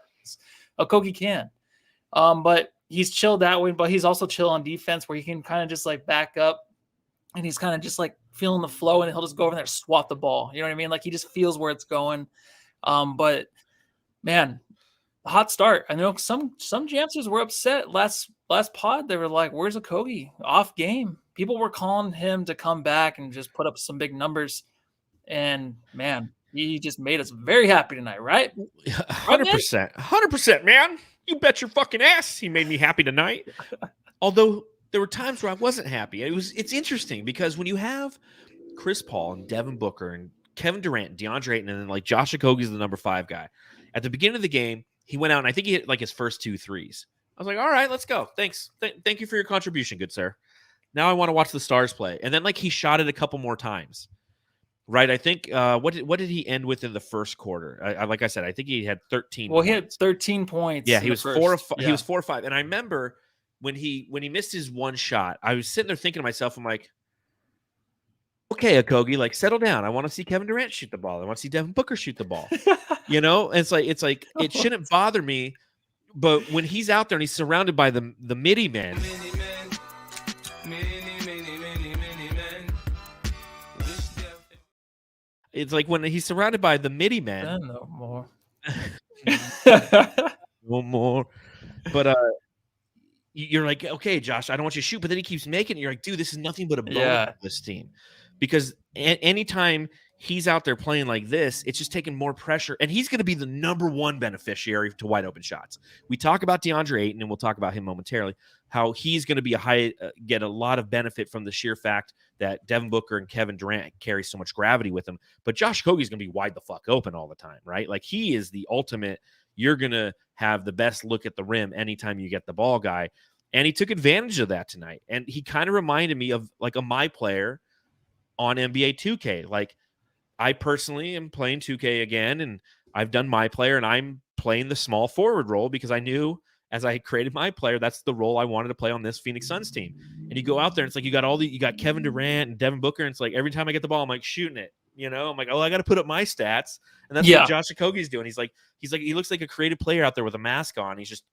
B: Okogie can. But he's chill that way, but he's also chill on defense where he can kind of just like back up, and he's kind of just like feeling the flow, and he'll just go over there and swat the ball. You know what I mean? Like he just feels where it's going. But man, hot start. I know some Jamsters were upset last pod. They were like, where's Okogie? Off game. People were calling him to come back and just put up some big numbers. And man, he just made us very happy tonight, right?
A: 100%. 100%, man. You bet your fucking ass he made me happy tonight. Although there were times where I wasn't happy. It's interesting because when you have Chris Paul and Devin Booker and Kevin Durant and DeAndre Ayton, and then like Josh Okogie's the number 5 guy. At the beginning of the game, he went out and I think he hit like his first 2 threes. I was like, all right, let's go. Thanks. Thank you for your contribution, good sir. Now I want to watch the Stars play. And then like he shot it a couple more times. Right, I think what did he end with in the first quarter? Like I said, I think he had 13.
B: Well, he had 13 points.
A: Yeah, he was 4 or 5. Yeah. He was 4 or 5. And I remember when he missed his one shot, I was sitting there thinking to myself, I'm like, okay, Okogie, like settle down. I want to see Kevin Durant shoot the ball. I want to see Devin Booker shoot the ball. And it's like it shouldn't bother me, but when he's out there and he's surrounded by the midi men. It's like when he's surrounded by the midi men.
B: No more.
A: No more. But you're like, okay, Josh, I don't want you to shoot. But then he keeps making it. You're like, dude, this is nothing but a bonus for this team. Because anytime he's out there playing like this, it's just taking more pressure. And he's going to be the number 1 beneficiary to wide open shots. We talk about DeAndre Ayton, and we'll talk about him momentarily, how he's going to be get a lot of benefit from the sheer fact that Devin Booker and Kevin Durant carry so much gravity with him. But Josh Okogie's going to be wide the fuck open all the time, right? Like he is the ultimate, you're going to have the best look at the rim anytime you get the ball guy. And he took advantage of that tonight. And he kind of reminded me of like a my player on NBA 2K. Like I personally am playing 2K again, and I've done my player, and I'm playing the small forward role because I knew as I created my player, that's the role I wanted to play on this Phoenix Suns team. And you go out there, and it's like you got Kevin Durant and Devin Booker, and it's like every time I get the ball, I'm like shooting it. I'm like, oh, I got to put up my stats, and that's what Josh Okogie's doing. He looks like a creative player out there with a mask on. He's just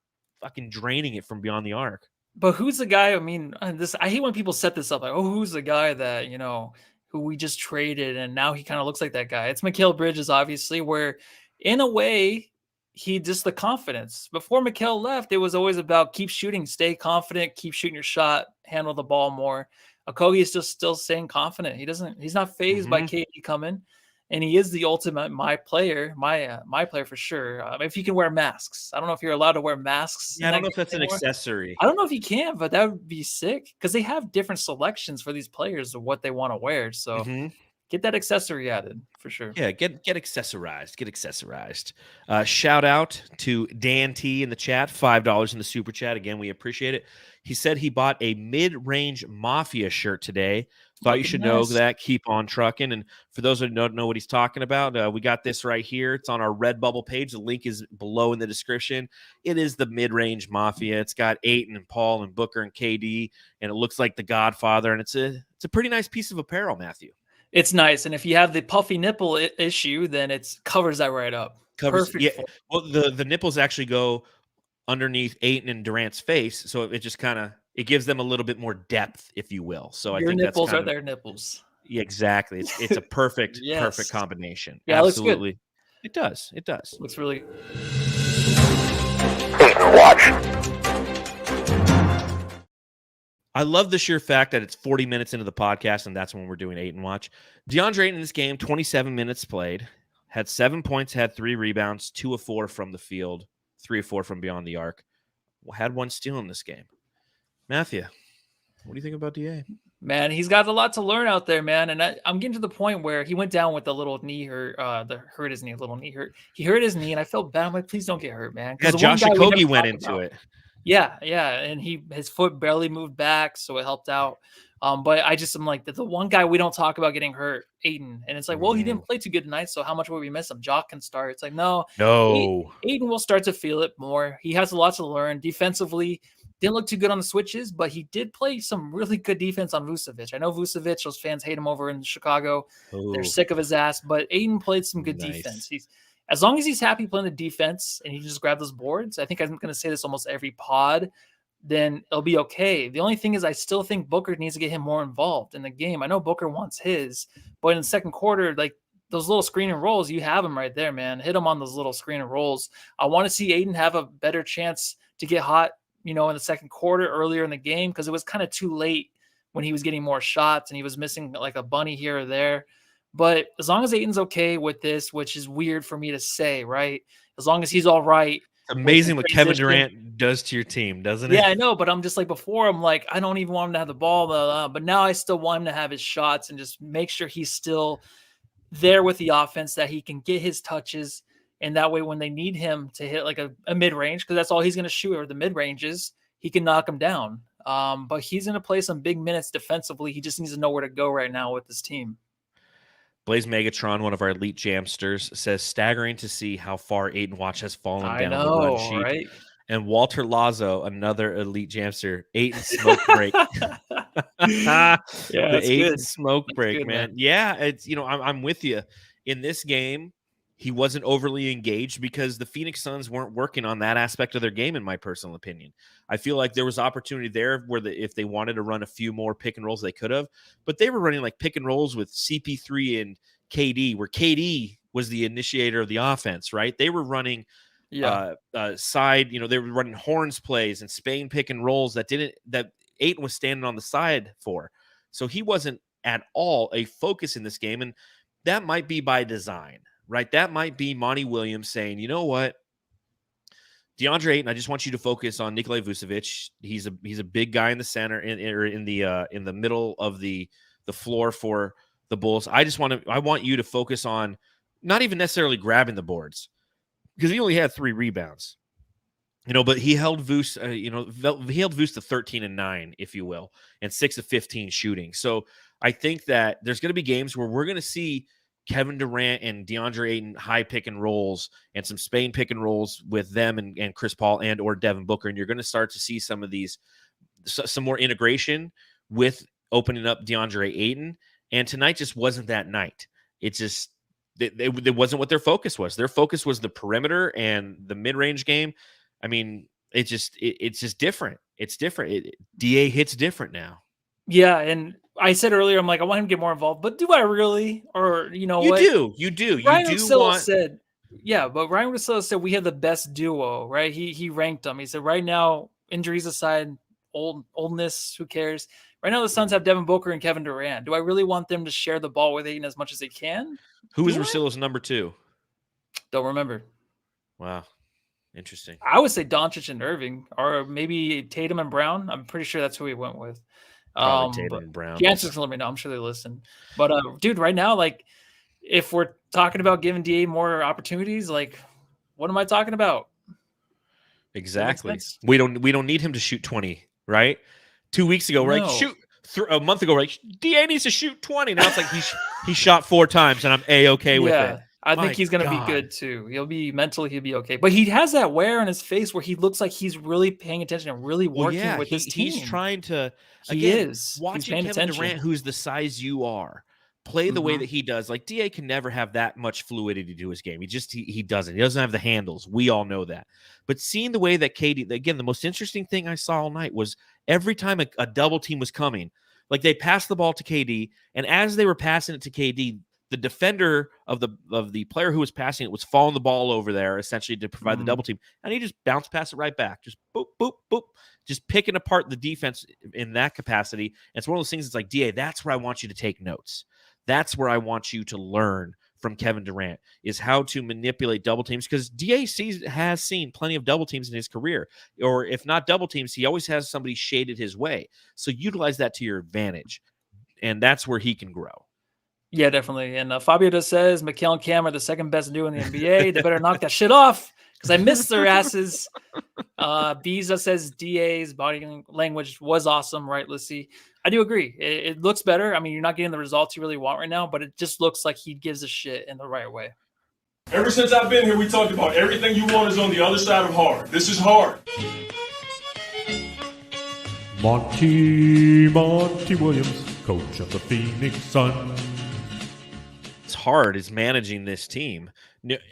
A: fucking draining it from beyond the arc.
B: But who's the guy? I mean, I hate when people set this up like, oh, who's the guy that who we just traded, and now he kind of looks like that guy. It's Mikal Bridges, obviously, where in a way he just the confidence. Before Mikal left, it was always about keep shooting, stay confident, keep shooting your shot, handle the ball more. Okogie is just still staying confident. He's not fazed by KD coming, and he is the ultimate my player for sure. If he can wear masks, I don't know if you're allowed to wear masks.
A: Yeah, I don't know if that's an accessory.
B: I don't know if he can, but that would be sick because they have different selections for these players of what they want to wear. So get that accessory added for sure.
A: Yeah, get accessorized. Get accessorized. Shout out to Dan T in the chat, $5 in the super chat. Again, we appreciate it. He said he bought a mid-range Mafia shirt today Thought you
B: Looking
A: should know
B: nice.
A: that. Keep on trucking. And for those who don't know what he's talking about, we got this right here. It's on our Redbubble page. The link is below in the description. It is the mid-range mafia. It's got Ayton and Paul and Booker and KD, and it looks like the Godfather. And it's a pretty nice piece of apparel, Matthew.
B: It's nice, and if you have the puffy nipple issue, then it covers that right up. Perfect.
A: Yeah. Well, the nipples actually go underneath Ayton and Durant's face, so it just kind of it gives them a little bit more depth, if you will. So I
B: Your
A: think
B: nipples
A: that's kind
B: are
A: of,
B: their nipples.
A: yeah, exactly. It's a perfect
B: Yes.
A: perfect combination.
B: Yeah,
A: absolutely. It does. It does.
B: Looks really.
A: I love the sheer fact that it's 40 minutes into the podcast, and that's when we're doing Ayton Watch. DeAndre Ayton in this game, 27 minutes played, had 7 points, had 3 rebounds, 2 of 4 from the field, 3 of 4 from beyond the arc. Had 1 steal in this game. Matthew, what do you think about DA?
B: Man, he's got a lot to learn out there, man. And I'm getting to the point where he went down with the little knee hurt, hurt his knee, little knee hurt. He hurt his knee, and I felt bad. I'm like, please don't get hurt, man.
A: Yeah, Josh Okogie went into it.
B: Yeah, and his foot barely moved back, so it helped out. But I'm like the one guy we don't talk about getting hurt, Ayton, and it's like, well, he didn't play too good tonight, so how much will we miss him? Jock can start. It's like, no. Ayton will start to feel it more. He has a lot to learn defensively. Didn't look too good on the switches, but he did play some really good defense on Vucevic. I know Vucevic; those fans hate him over in Chicago. They're sick of his ass, but Ayton played some good defense. As long as he's happy playing the defense and he just grab those boards, I think I'm going to say this almost every pod, then it'll be okay. The only thing is I still think Booker needs to get him more involved in the game. I know Booker wants his, but in the second quarter, like those little screen and rolls, you have him right there, man. Hit him on those little screen and rolls. I want to see Ayton have a better chance to get hot, in the second quarter earlier in the game, because it was kind of too late when he was getting more shots and he was missing like a bunny here or there. But as long as Ayton's okay with this, which is weird for me to say, right? As long as he's all right.
A: It's amazing what Kevin Durant does to your team, doesn't it?
B: Yeah, I know, but I'm just like before, I'm like, I don't even want him to have the ball, but now I still want him to have his shots and just make sure he's still there with the offense, that he can get his touches. And that way, when they need him to hit like a mid-range, because that's all he's going to shoot, or the mid-ranges, he can knock them down. But he's going to play some big minutes defensively. He just needs to know where to go right now with this team.
A: Blaze Megatron, one of our elite jamsters, says, staggering to see how far Ayton Watch has fallen down the run sheet.
B: Right?
A: And Walter Lazo, another elite jamster, Ayton smoke break.
B: Yeah,
A: the Ayton
B: good.
A: smoke
B: That's
A: break,
B: good,
A: man. Yeah, it's I'm with you. In this game, he wasn't overly engaged because the Phoenix Suns weren't working on that aspect of their game, in my personal opinion. I feel like there was opportunity there where if they wanted to run a few more pick and rolls, they could have. But they were running like pick and rolls with CP3 and KD, where KD was the initiator of the offense, right? They were running side, they were running horns plays and Spain pick and rolls that Ayton was standing on the side for. So he wasn't at all a focus in this game, and that might be by design. Right, that might be Monty Williams saying, you know what, DeAndre Ayton, I just want you to focus on Nikola Vucevic. He's a big guy in the center, in the middle of the floor for the Bulls. I want you to focus on not even necessarily grabbing the boards, because he only had 3 rebounds, but he held Vuce, he held Vuce to 13 and 9, if you will, and 6 of 15 shooting. So I think that there's going to be games where we're going to see Kevin Durant and DeAndre Ayton high pick and rolls and some Spain pick and rolls with them and Chris Paul and or Devin Booker. And you're going to start to see some of these, some more integration with opening up DeAndre Ayton. And tonight just wasn't that night. It just, it wasn't what their focus was. Their focus was the perimeter and the mid-range game. I mean, it's just different. It's different. DA hits different now.
B: Yeah, and I said earlier, I'm like, I want him to get more involved, but do I really? Or
A: you do.
B: Ryan Russillo said, but Ryan Russillo said we have the best duo, right? He ranked them. He said right now, injuries aside, oldness, who cares? Right now, the Suns have Devin Booker and Kevin Durant. Do I really want them to share the ball with Ayton as much as they can?
A: Who was Russillo's number 2?
B: Don't remember.
A: Wow. Interesting.
B: I would say Doncic and Irving, or maybe Tatum and Brown. I'm pretty sure that's who he went with.
A: Tatum and Brown.
B: The answer's gonna let me know. I'm sure they listen. But dude, right now, like, if we're talking about giving DA more opportunities, like, what am I talking about?
A: Exactly. We don't need him to shoot 20, right? 2 weeks ago, we're like, shoot a month ago, like DA needs to shoot 20. Now it's like he shot 4 times, and I'm A-okay with it.
B: I think he's going to be good too. He'll be okay. But he has that wear on his face where he looks like he's really paying attention and really working with his team.
A: He's trying to.
B: Watching
A: Kevin Durant, who's the size you are, play the way that he does. Like DA can never have that much fluidity to his game. He doesn't. He doesn't have the handles. We all know that. But seeing the way that KD, again, the most interesting thing I saw all night was every time a double team was coming, like they passed the ball to KD, and as they were passing it to KD, the defender of the player who was passing it was following the ball over there essentially to provide the double team, and he just bounced past it right back, just boop, boop, boop, just picking apart the defense in that capacity. And it's one of those things. It's like, DA, that's where I want you to take notes. That's where I want you to learn from Kevin Durant, is how to manipulate double teams, because DA has seen plenty of double teams in his career, or if not double teams, he always has somebody shaded his way. So utilize that to your advantage, and that's where he can grow.
B: Yeah, definitely. And Fabio just says Mikal and Cam are the second best duo in the NBA. They better knock that shit off because I miss their asses. Biza says DA's body language was awesome, right, Lissy? I do agree. It looks better. I mean, you're not getting the results you really want right now, but it just looks like he gives a shit in the right way.
F: Ever since I've been here, we talked about everything you want is on the other side of hard. This is hard.
D: Monty Williams, coach of the Phoenix Suns.
A: It's hard is managing this team.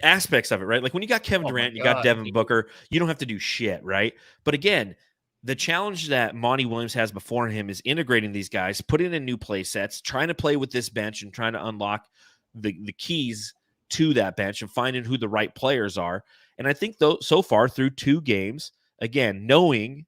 A: Aspects of it, right? Like when you got Kevin Durant, you got Devin Booker, you don't have to do shit, right? But again, the challenge that Monty Williams has before him is integrating these guys, putting in new play sets, trying to play with this bench and trying to unlock the keys to that bench and finding who the right players are. And I think so far through 2 games, again, knowing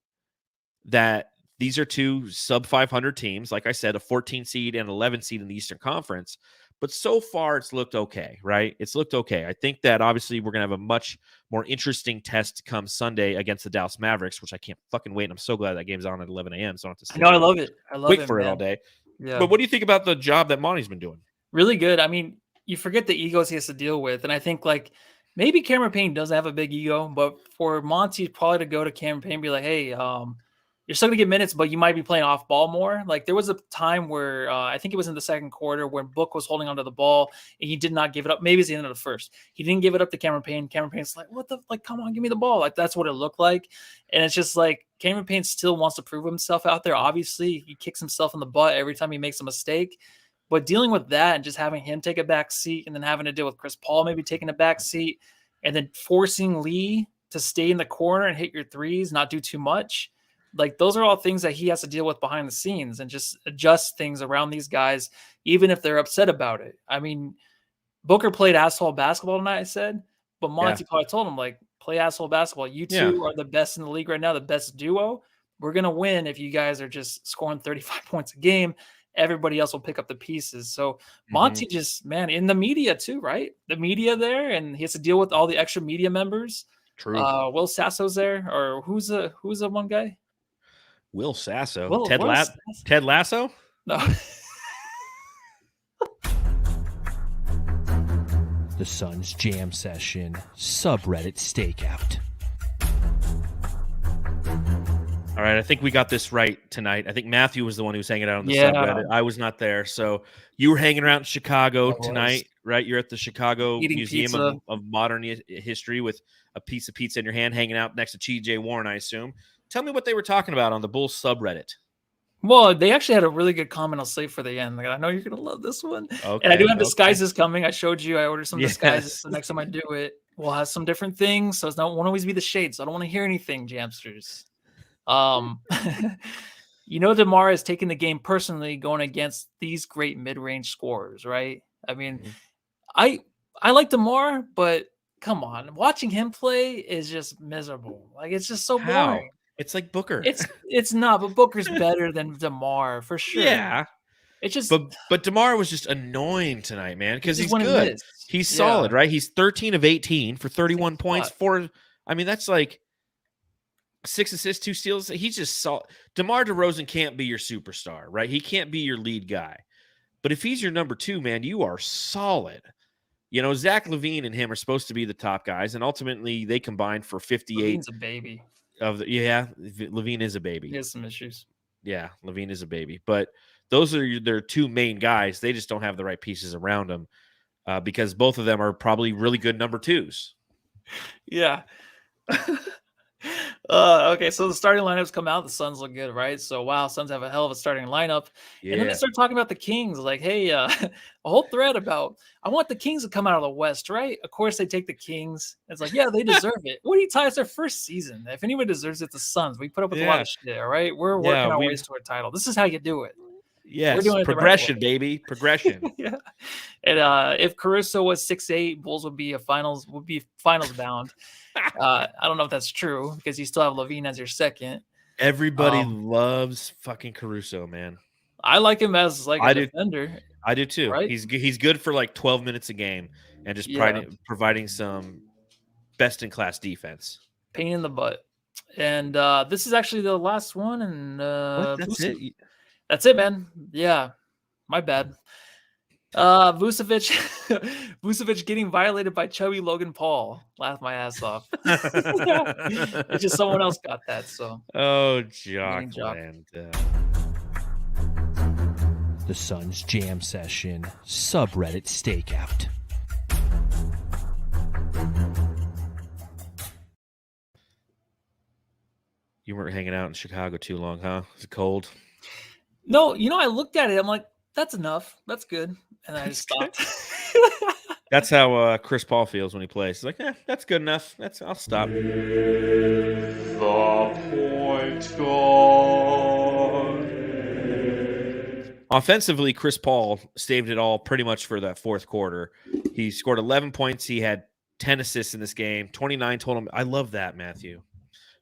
A: that these are 2 sub 500 teams, like I said, a 14 seed and 11 seed in the Eastern Conference. But so far, it's looked okay, right? It's looked okay. I think that obviously we're going to have a much more interesting test come Sunday against the Dallas Mavericks, which I can't fucking wait. And I'm so glad that game's on at 11 a.m. So I don't have to
B: I love it.
A: Wait for it all day.
B: Yeah.
A: But what do you think about the job that Monty's been doing?
B: Really good. I mean, you forget the egos he has to deal with. And I think, like, maybe Cameron Payne doesn't have a big ego, but for Monty probably to go to Cameron Payne and be like, hey, you're still going to get minutes, but you might be playing off ball more. Like there was a time where I think it was in the second quarter when Book was holding onto the ball and he did not give it up. Maybe it's the end of the first. He didn't give it up to Cameron Payne. Cameron Payne's like, come on, give me the ball. Like that's what it looked like. And it's just like Cameron Payne still wants to prove himself out there. Obviously he kicks himself in the butt every time he makes a mistake, but dealing with that and just having him take a back seat and then having to deal with Chris Paul, maybe taking a back seat and then forcing Lee to stay in the corner and hit your threes, not do too much. Like those are all things that he has to deal with behind the scenes and just adjust things around these guys, even if they're upset about it. I mean, Booker played asshole basketball tonight, I said, but Monty probably told him, like, play asshole basketball. You two are the best in the league right now, the best duo. We're going to win if you guys are just scoring 35 points a game. Everybody else will pick up the pieces. So Monty just, man, in the media too, right? The media there, and he has to deal with all the extra media members.
A: True.
B: Will Sasso's there, or who's the one guy?
A: Will Sasso. Ted Lasso?
B: No.
G: The Suns Jam Session subreddit stakeout.
A: All right, I think we got this right tonight. I think Matthew was the one who was hanging out on the subreddit. I was not there. So you were hanging around in Chicago tonight, right? You're at the Chicago Museum of Modern History with a piece of pizza in your hand, hanging out next to TJ Warren, I assume. Tell me what they were talking about on the Bulls subreddit.
B: Well, they actually had a really good comment I'll save for the end. Like, I know you're going to love this one. Okay, and I do have disguises coming. I showed you. I ordered some disguises. The next time I do it, we'll have some different things. So it won't always be the shades. So I don't want to hear anything, Jamsters. DeMar is taking the game personally going against these great mid-range scorers, right? I mean, I like DeMar, but come on. Watching him play is just miserable. Like, it's just so boring.
A: It's like Booker.
B: It's not, but Booker's better than DeMar for sure.
A: Yeah.
B: It's just
A: but DeMar was just annoying tonight, man, because he's good. He's solid, right? He's 13 of 18 for 31 points. That's like 6 assists, 2 steals. He's just solid. DeMar DeRozan can't be your superstar, right? He can't be your lead guy. But if he's your number 2, man, you are solid. Zach LaVine and him are supposed to be the top guys, and ultimately they combined for 58.
B: LaVine's a baby.
A: LaVine is a baby.
B: He has some issues.
A: Yeah, LaVine is a baby. But those are their two main guys. They just don't have the right pieces around them because both of them are probably really good number twos.
B: Yeah. Okay, so the starting lineups come out. The Suns look good, right? So wow, Suns have a hell of a starting lineup. And then they
A: Yeah.
B: start talking about the Kings, like, hey, a whole thread about I want the Kings to come out of the West, right? Of course, they take the Kings. It's like, yeah, they deserve it. What do you tie? It's their first season. If anybody deserves it, the Suns. We put up with a lot
A: Yeah.
B: of shit, all right? We're
A: Yeah,
B: working our ways to a title. This is how you do it.
A: Yes,
B: doing it the right
A: progression,
B: way.
A: baby. Progression.
B: Yeah. And if Caruso was 6'8", Bulls would be finals bound. I don't know if that's true because you still have LaVine as your second.
A: Everybody loves fucking Caruso, man.
B: I like him as like
A: I
B: a
A: do.
B: defender.
A: I do too.
B: Right?
A: He's good for like 12 minutes a game and just providing some best in class defense.
B: Pain in the butt. And this is actually the last one. And
A: That's it.
B: That's it, man. Yeah, my bad. Vucevic getting violated by chubby Logan Paul. Laughed my ass off. It's just someone else got that. So
A: Jockland.
G: The Suns Jam Session subreddit stakeout.
A: You weren't hanging out in Chicago too long, huh? Was it cold?
B: No, I looked at it. I'm like, that's enough. That's good. And I just stopped.
A: That's how Chris Paul feels when he plays. He's like, that's good enough. I'll stop.
F: The point guard.
A: Offensively, Chris Paul saved it all pretty much for that fourth quarter. He scored 11 points. He had 10 assists in this game, 29 total. I love that, Matthew.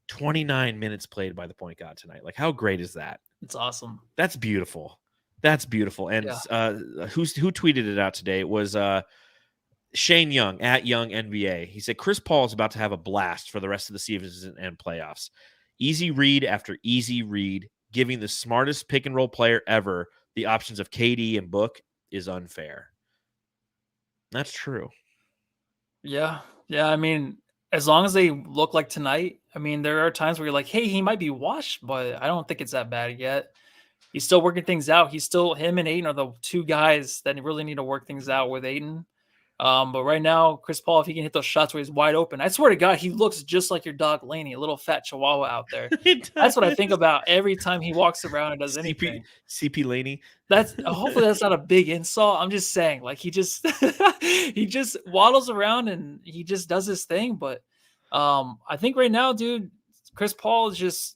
A: 29 minutes played by the point guard tonight. Like, how great is that?
B: It's awesome.
A: That's beautiful. That's beautiful. And who tweeted it out today? It was Shane Young at Young NBA. He said, Chris Paul is about to have a blast for the rest of the season and playoffs. Easy read after easy read, giving the smartest pick and roll player ever the options of KD and Book is unfair. That's true.
B: Yeah. Yeah. I mean, as long as they look like tonight, I mean, there are times where you're like, hey, he might be washed, but I don't think it's that bad yet. He's still working things out. Him and Ayton are the two guys that really need to work things out with Ayton. But right now, Chris Paul, if he can hit those shots where he's wide open, I swear to God, he looks just like your dog Laney, a little fat chihuahua out there. That's what I think about every time he walks around and does anything.
A: CP Laney.
B: Hopefully that's not a big insult. I'm just saying, like, he just waddles around and he just does his thing. But I think right now, dude, Chris Paul is just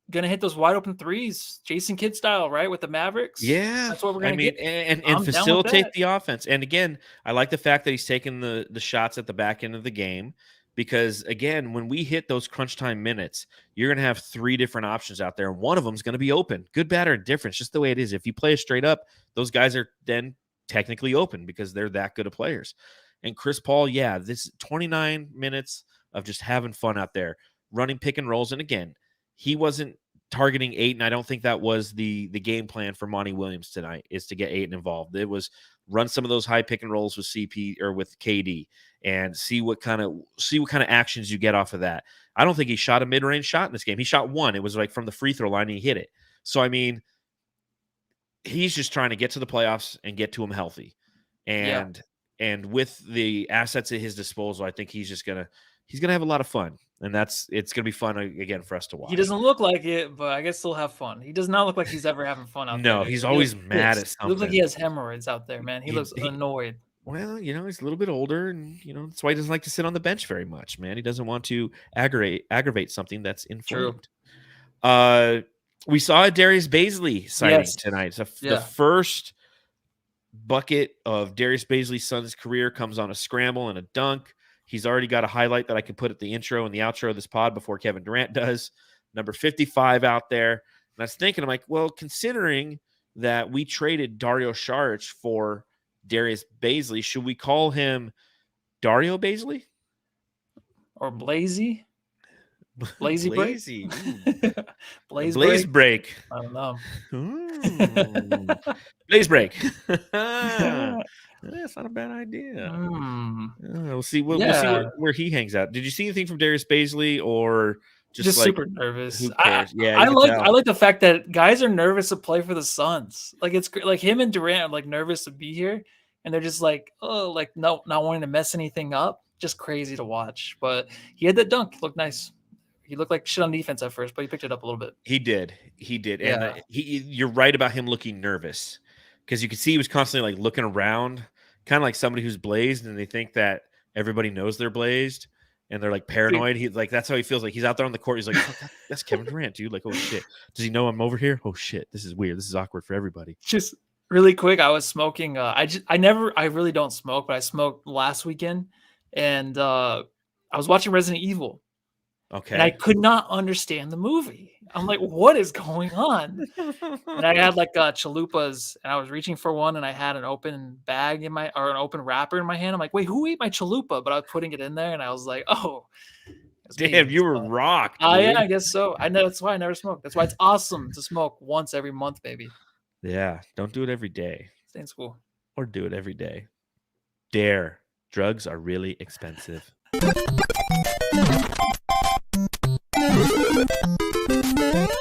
B: gonna hit those wide open threes, Jason Kidd style, right, with the Mavericks.
A: Yeah,
B: that's what we're gonna get.
A: And facilitate the offense. And again, I like the fact that he's taking the shots at the back end of the game, because again, when we hit those crunch time minutes, you're gonna have three different options out there, and one of them is gonna be open, good, bad, or indifferent. Just the way it is. If you play it straight up, those guys are then technically open because they're that good of players. And Chris Paul, this 29 minutes of just having fun out there, running pick and rolls, and again, he wasn't targeting Ayton. I don't think that was the game plan for Monty Williams tonight, is to get Ayton involved. It was run some of those high pick and rolls with CP or with KD and see what kind of actions you get off of that. I don't think he shot a mid-range shot in this game. He shot one. It was like from the free throw line and he hit it. So, I mean, he's just trying to get to the playoffs and get to him healthy. And with the assets at his disposal, I think he's gonna have a lot of fun. And it's going to be fun again for us to watch.
B: He doesn't look like it, but I guess he'll have fun. He does not look like he's ever having fun out there.
A: No, he's always mad at something.
B: He looks like he has hemorrhoids out there, man. He looks annoyed.
A: Well, he's a little bit older, and that's why he doesn't like to sit on the bench very much, man. He doesn't want to aggravate something that's inflamed. We saw a Darius Bazley sighting tonight. So the first bucket of Darius Bazley's son's career comes on a scramble and a dunk. He's already got a highlight that I can put at the intro and the outro of this pod before Kevin Durant does. Number 55 out there. And I was thinking, I'm like, well, considering that we traded Dario Saric for Darius Bazley, should we call him Dario Bazley?
B: Or Blazy? Blazy Break?
A: Blaze Break.
B: I don't know.
A: Blaze Break. That's not a bad idea. We'll see. We'll see where he hangs out. Did you see anything from Darius Bazley, or
B: Just
A: like,
B: super nervous.
A: who cares? Yeah,
B: I
A: you can
B: like
A: tell.
B: the fact that guys are nervous to play for the Suns. Like it's like him and Durant are like nervous to be here, and they're just like, oh, like no, not wanting to mess anything up. Just crazy to watch. But he had that dunk. It looked nice. He looked like shit on defense at first, but he picked it up a little bit.
A: He did.
B: Yeah.
A: And you're right about him looking nervous, because you could see he was constantly like looking around, kind of like somebody who's blazed and they think that everybody knows they're blazed and they're like paranoid. He like, that's how he feels. Like he's out there on the court. He's like, oh, that's Kevin Durant, dude. Like, oh shit. Does he know I'm over here? Oh shit. This is weird. This is awkward for everybody.
B: Just really quick, I was smoking. I really don't smoke, but I smoked last weekend, and I was watching Resident Evil.
A: Okay.
B: And I could not understand the movie. I'm like, what is going on? And I had like chalupas, and I was reaching for one, and I had an open bag an open wrapper in my hand. I'm like, wait, who ate my chalupa? But I was putting it in there, and I was like, oh,
A: damn, you were rocked.
B: Yeah, I guess so. I know that's why I never smoke. That's why it's awesome to smoke once every month, baby.
A: Yeah, don't do it every day.
B: Stay in school.
A: Or do it every day. Dare. Drugs are really expensive.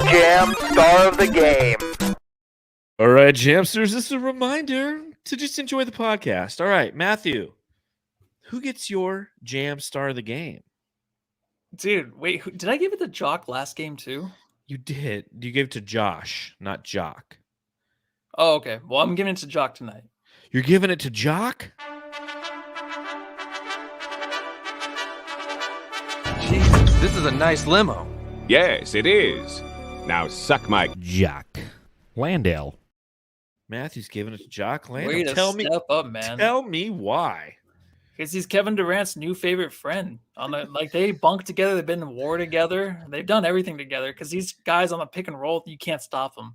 H: Jam star of the game.
A: All right, Jamsters, this is a reminder to just enjoy the podcast. All right, Matthew, who gets your Jam star of the game?
B: Dude, wait, did I give it to Jock last game too?
A: You did. You gave it to Josh, not Jock.
B: Oh, okay. Well, I'm giving it to Jock tonight.
A: You're giving it to Jock?
I: Jesus, this is a nice limo.
J: Yes, it is. Now suck my
G: Jock Landale.
A: Matthew's giving it to Jock Landale.
B: Way to step up, man.
A: Tell me why.
B: Because he's Kevin Durant's new favorite friend. Like they bunk together, they've been in war together, they've done everything together. Because these guys on the pick and roll, you can't stop them.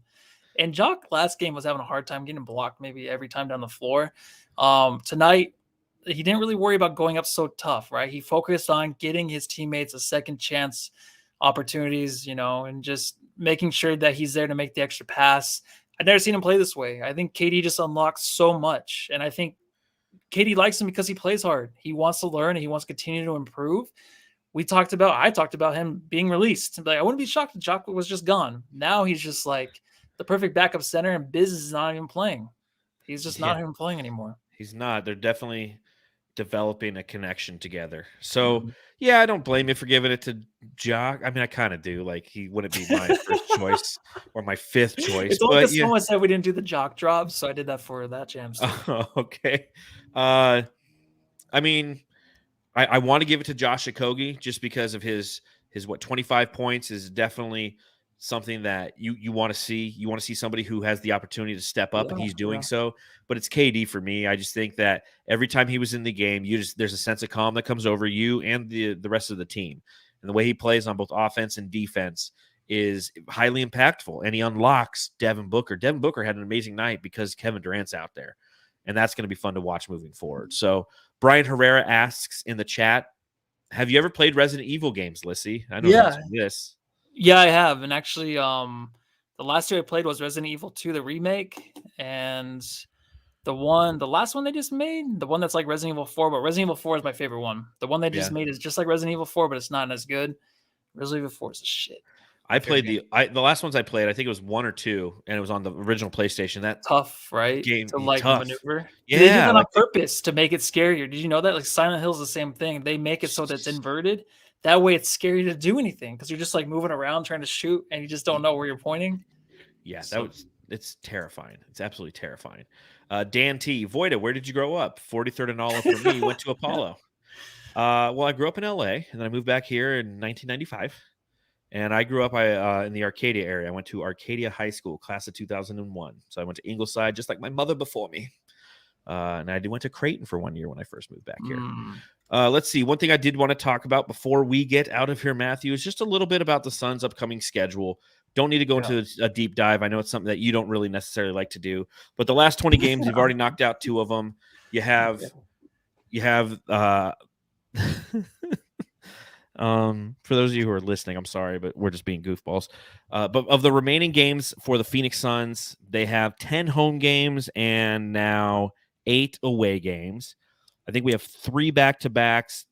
B: And Jock last game was having a hard time getting blocked, maybe every time down the floor. Tonight, he didn't really worry about going up so tough, right? He focused on getting his teammates a second chance opportunities, and just making sure that he's there to make the extra pass. I've never seen him play this way. I think KD just unlocks so much. And I think KD likes him because he plays hard. He wants to learn and he wants to continue to improve. I talked about him being released. Like, I wouldn't be shocked if Jock was just gone. Now he's just like the perfect backup center, and Biz is not even playing. He's just not even playing anymore.
A: He's not. They're definitely developing a connection together. So, yeah, I don't blame you for giving it to Jock. I mean, I kind of do. Like, he wouldn't be my first choice or my fifth choice.
B: It's only because someone said we didn't do the Jock drops, so I did that for that jam.
A: Oh, okay. I mean, I want to give it to Josh Okogie just because of his 25 points is definitely something that you want to see. You want to see somebody who has the opportunity to step up, and he's doing so. But it's KD for me. I just think that every time he was in the game, there's a sense of calm that comes over you and the rest of the team. And the way he plays on both offense and defense is highly impactful, and he unlocks Devin Booker. Devin Booker had an amazing night because Kevin Durant's out there, and that's going to be fun to watch moving forward. So Brian Herrera asks in the chat, have you ever played Resident Evil games, Lissy? I know this.
B: Yeah, I have. And actually, the last year I played was Resident Evil 2, the remake, and the last one they just made, the one that's like Resident Evil 4, but Resident Evil 4 is my favorite one. The one they just made is just like Resident Evil 4, but it's not as good. Resident Evil 4 is a shit.
A: I played the last ones I played, I think it was 1 or 2, and it was on the original PlayStation. That
B: tough, right?
A: Game
B: to like
A: tough.
B: maneuver.
A: Yeah,
B: they do that on purpose to make it scarier. Did you know that? Like Silent Hill's the same thing. They make it so that it's inverted. That way, it's scary to do anything because you're just like moving around trying to shoot, and you just don't know where you're pointing.
A: Yeah, it's terrifying. It's absolutely terrifying. Dan T. Voida, where did you grow up? 43rd and Olive for me. Went to Apollo. Well, I grew up in LA, and then I moved back here in 1995. And I grew up in the Arcadia area. I went to Arcadia High School, class of 2001. So I went to Ingleside, just like my mother before me. And I went to Creighton for 1 year when I first moved back here. Let's see. One thing I did want to talk about before we get out of here, Matthew, is just a little bit about the Suns' upcoming schedule. Don't need to go into a deep dive. I know it's something that you don't really necessarily like to do. But the last 20 games, you've already knocked out 2 of them. You have for those of you who are listening, I'm sorry, but we're just being goofballs. But of the remaining games for the Phoenix Suns, they have 10 home games and now 8 away games. I think we have 3 back-to-backs.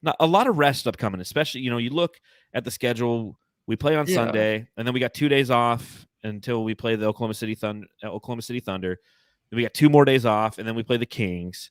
A: not a lot of rest upcoming, especially, you look at the schedule. We play on Sunday, and then we got 2 days off until we play the Oklahoma City Thunder. Then we got 2 more days off, and then we play the Kings.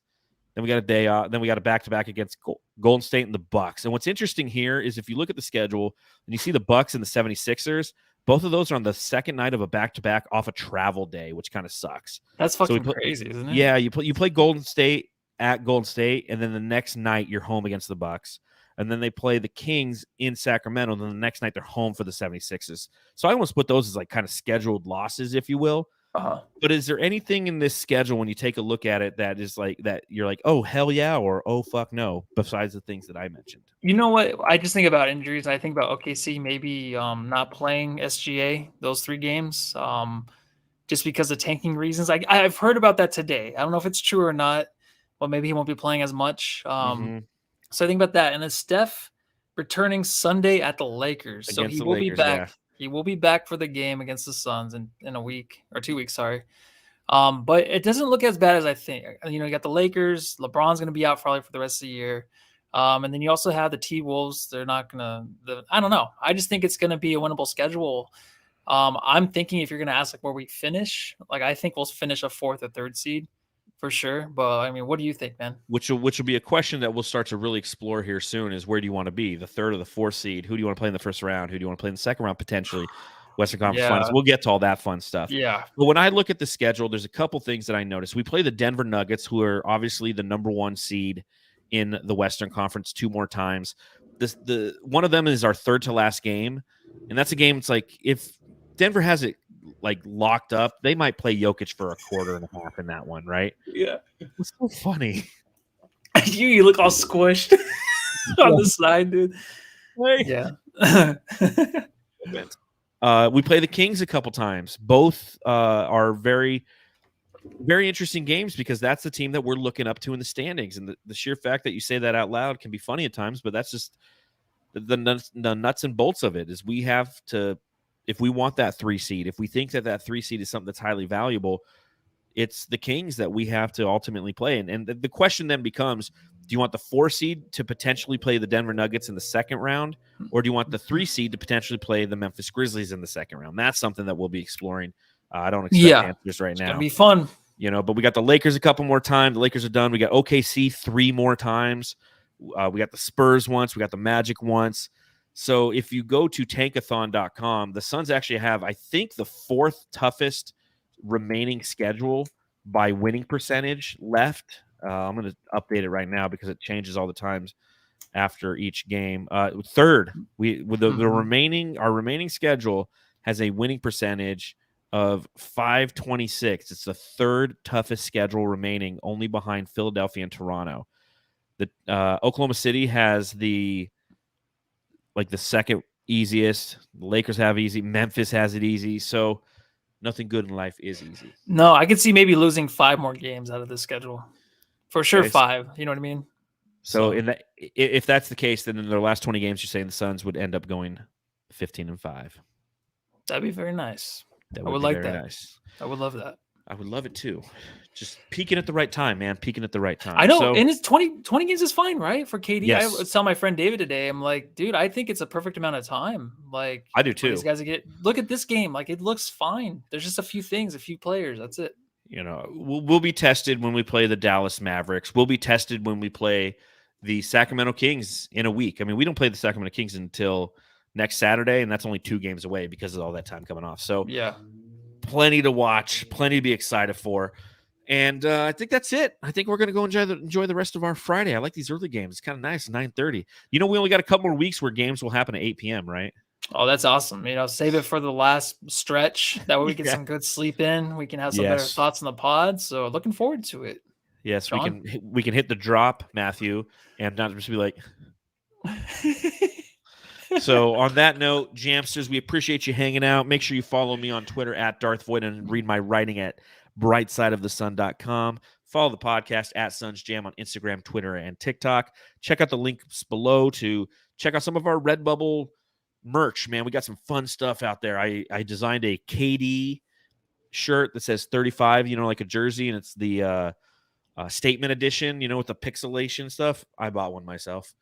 A: Then we got a day off. Then we got a back-to-back against Golden State and the Bucks. And what's interesting here is if you look at the schedule and you see the Bucks and the 76ers, both of those are on the second night of a back-to-back off a travel day, which kind of sucks.
B: That's fucking crazy, isn't it?
A: Yeah, you play Golden State at Golden State, and then the next night you're home against the Bucks. And then they play the Kings in Sacramento, and then the next night they're home for the 76ers. So I almost put those as like kind of scheduled losses, if you will. But is there anything in this schedule when you take a look at it that is like that you're like, oh, hell yeah, or oh, fuck no, besides the things that I mentioned?
B: You know what? I just think about injuries. I think about OKC maybe not playing SGA those 3 games just because of tanking reasons. I've heard about that today. I don't know if it's true or not. Well, maybe he won't be playing as much. So I think about that. And then Steph returning Sunday at the Lakers. So he will be back. Yeah. He will be back for the game against the Suns in a week or 2 weeks, sorry. But it doesn't look as bad as I think. You got the Lakers. LeBron's going to be out probably for the rest of the year. And then you also have the T-Wolves. They're not going to – I don't know. I just think it's going to be a winnable schedule. I'm thinking if you're going to ask like where we finish, like I think we'll finish a 4th or 3rd seed. For sure. But I mean, what do you think, man? Which
A: will be a question that we'll start to really explore here soon is where do you want to be? The 3rd or the 4th seed? Who do you want to play in the first round? Who do you want to play in the second round potentially? Western Conference Finals. We'll get to all that fun stuff.
B: Yeah.
A: But when I look at the schedule, there's a couple things that I noticed. We play the Denver Nuggets, who are obviously the number 1 seed in the Western Conference 2 more times. One of them is our 3rd to last game. And that's a game it's like if Denver has it like locked up, they might play Jokic for a quarter and a half in that one, right?
B: Yeah.
A: It's so funny.
B: you look all squished on the side, dude. Yeah.
A: We play the Kings a couple times. Both are very, very interesting games because that's the team that we're looking up to in the standings. And the sheer fact that you say that out loud can be funny at times, but that's just the nuts and bolts of it is we have to, if we want that 3 seed, if we think that 3 seed is something that's highly valuable, it's the Kings that we have to ultimately play. And the question then becomes, do you want the 4 seed to potentially play the Denver Nuggets in the second round, or do you want the 3 seed to potentially play the Memphis Grizzlies in the second round? That's something that we'll be exploring. I don't expect answers right now.
B: It's going to be fun.
A: But we got the Lakers a couple more times. The Lakers are done. We got OKC 3 more times. We got the Spurs once. We got the Magic once. So if you go to tankathon.com, the Suns actually have, I think, the 4th toughest remaining schedule by winning percentage left. I'm going to update it right now because it changes all the times after each game. 3rd, our remaining schedule has a winning percentage of 526. It's the 3rd toughest schedule remaining, only behind Philadelphia and Toronto. The Oklahoma City has the 2nd easiest. The Lakers have easy. Memphis has it easy. So nothing good in life is easy.
B: No, I could see maybe losing 5 more games out of this schedule. For sure, 5. You know what I mean?
A: So if that's the case, then in their last 20 games, you're saying the Suns would end up going 15-5.
B: That'd be very nice.
A: I would like that. Nice.
B: I would love that.
A: I would love it too. Just peaking at the right time, man. Peaking at the right time.
B: I know. And it's 20 games is fine, right? For KD. Yes. I was telling my friend David today, I'm like, dude, I think it's a perfect amount of time. Like,
A: I do too.
B: These guys look at this game. Like, it looks fine. There's just a few players. That's it.
A: We'll be tested when we play the Dallas Mavericks. We'll be tested when we play the Sacramento Kings in a week. I mean, we don't play the Sacramento Kings until next Saturday, and that's only 2 games away because of all that time coming off. So,
B: yeah.
A: Plenty to watch, plenty to be excited for. And I think that's it. I think we're going to go enjoy the rest of our Friday. I like these early games. It's kind of nice, 9:30. We only got a couple more weeks where games will happen at 8 p.m., right?
B: Oh, that's awesome. Save it for the last stretch. That way we get some good sleep in. We can have some better thoughts on the pod. So looking forward to it.
A: Yes, Sean? we can hit the drop, Matthew, and not just be like... So on that note, Jamsters, we appreciate you hanging out. Make sure you follow me on Twitter at Darth Void and read my writing at brightsideofthesun.com. Follow the podcast at Suns Jam on Instagram, Twitter, and TikTok. Check out the links below to check out some of our Redbubble merch, man. We got some fun stuff out there. I designed a KD shirt that says 35, like a jersey, and it's the statement edition, with the pixelation stuff. I bought one myself.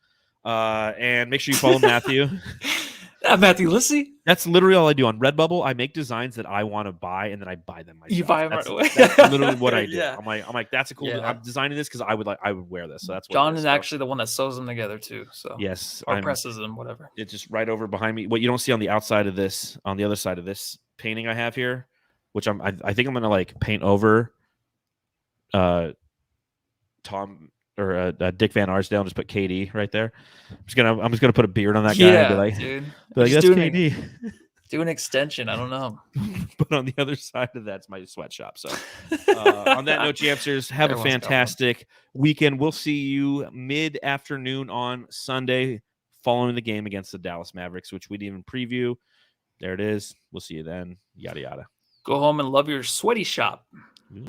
A: And make sure you follow Matthew.
B: Matthew Lissy.
A: That's literally all I do on Redbubble. I make designs that I want to buy, and then I buy them myself.
B: You buy them right away.
A: That's literally what I do.
B: Yeah.
A: I'm like, that's a cool.
B: Yeah.
A: I'm designing this because I would wear this. So that's what
B: John
A: it
B: is actually the one that sews them together too. So
A: yes,
B: or presses them, whatever.
A: It's just right over behind me. What you don't see on the outside of this, on the other side of this painting I have here, which I think I'm gonna like paint over. Tom. Or Dick Van Arsdale, and just put KD right there. I'm just gonna put a beard on that guy. And be like,
B: dude.
A: That's KD.
B: Do an extension. I don't know.
A: But on the other side of that's my sweatshop. So on that note, Jamsters, have a fantastic weekend. We'll see you mid-afternoon on Sunday following the game against the Dallas Mavericks, which we didn't even preview. There it is. We'll see you then. Yada yada.
B: Go home and love your sweaty shop.
A: Ooh.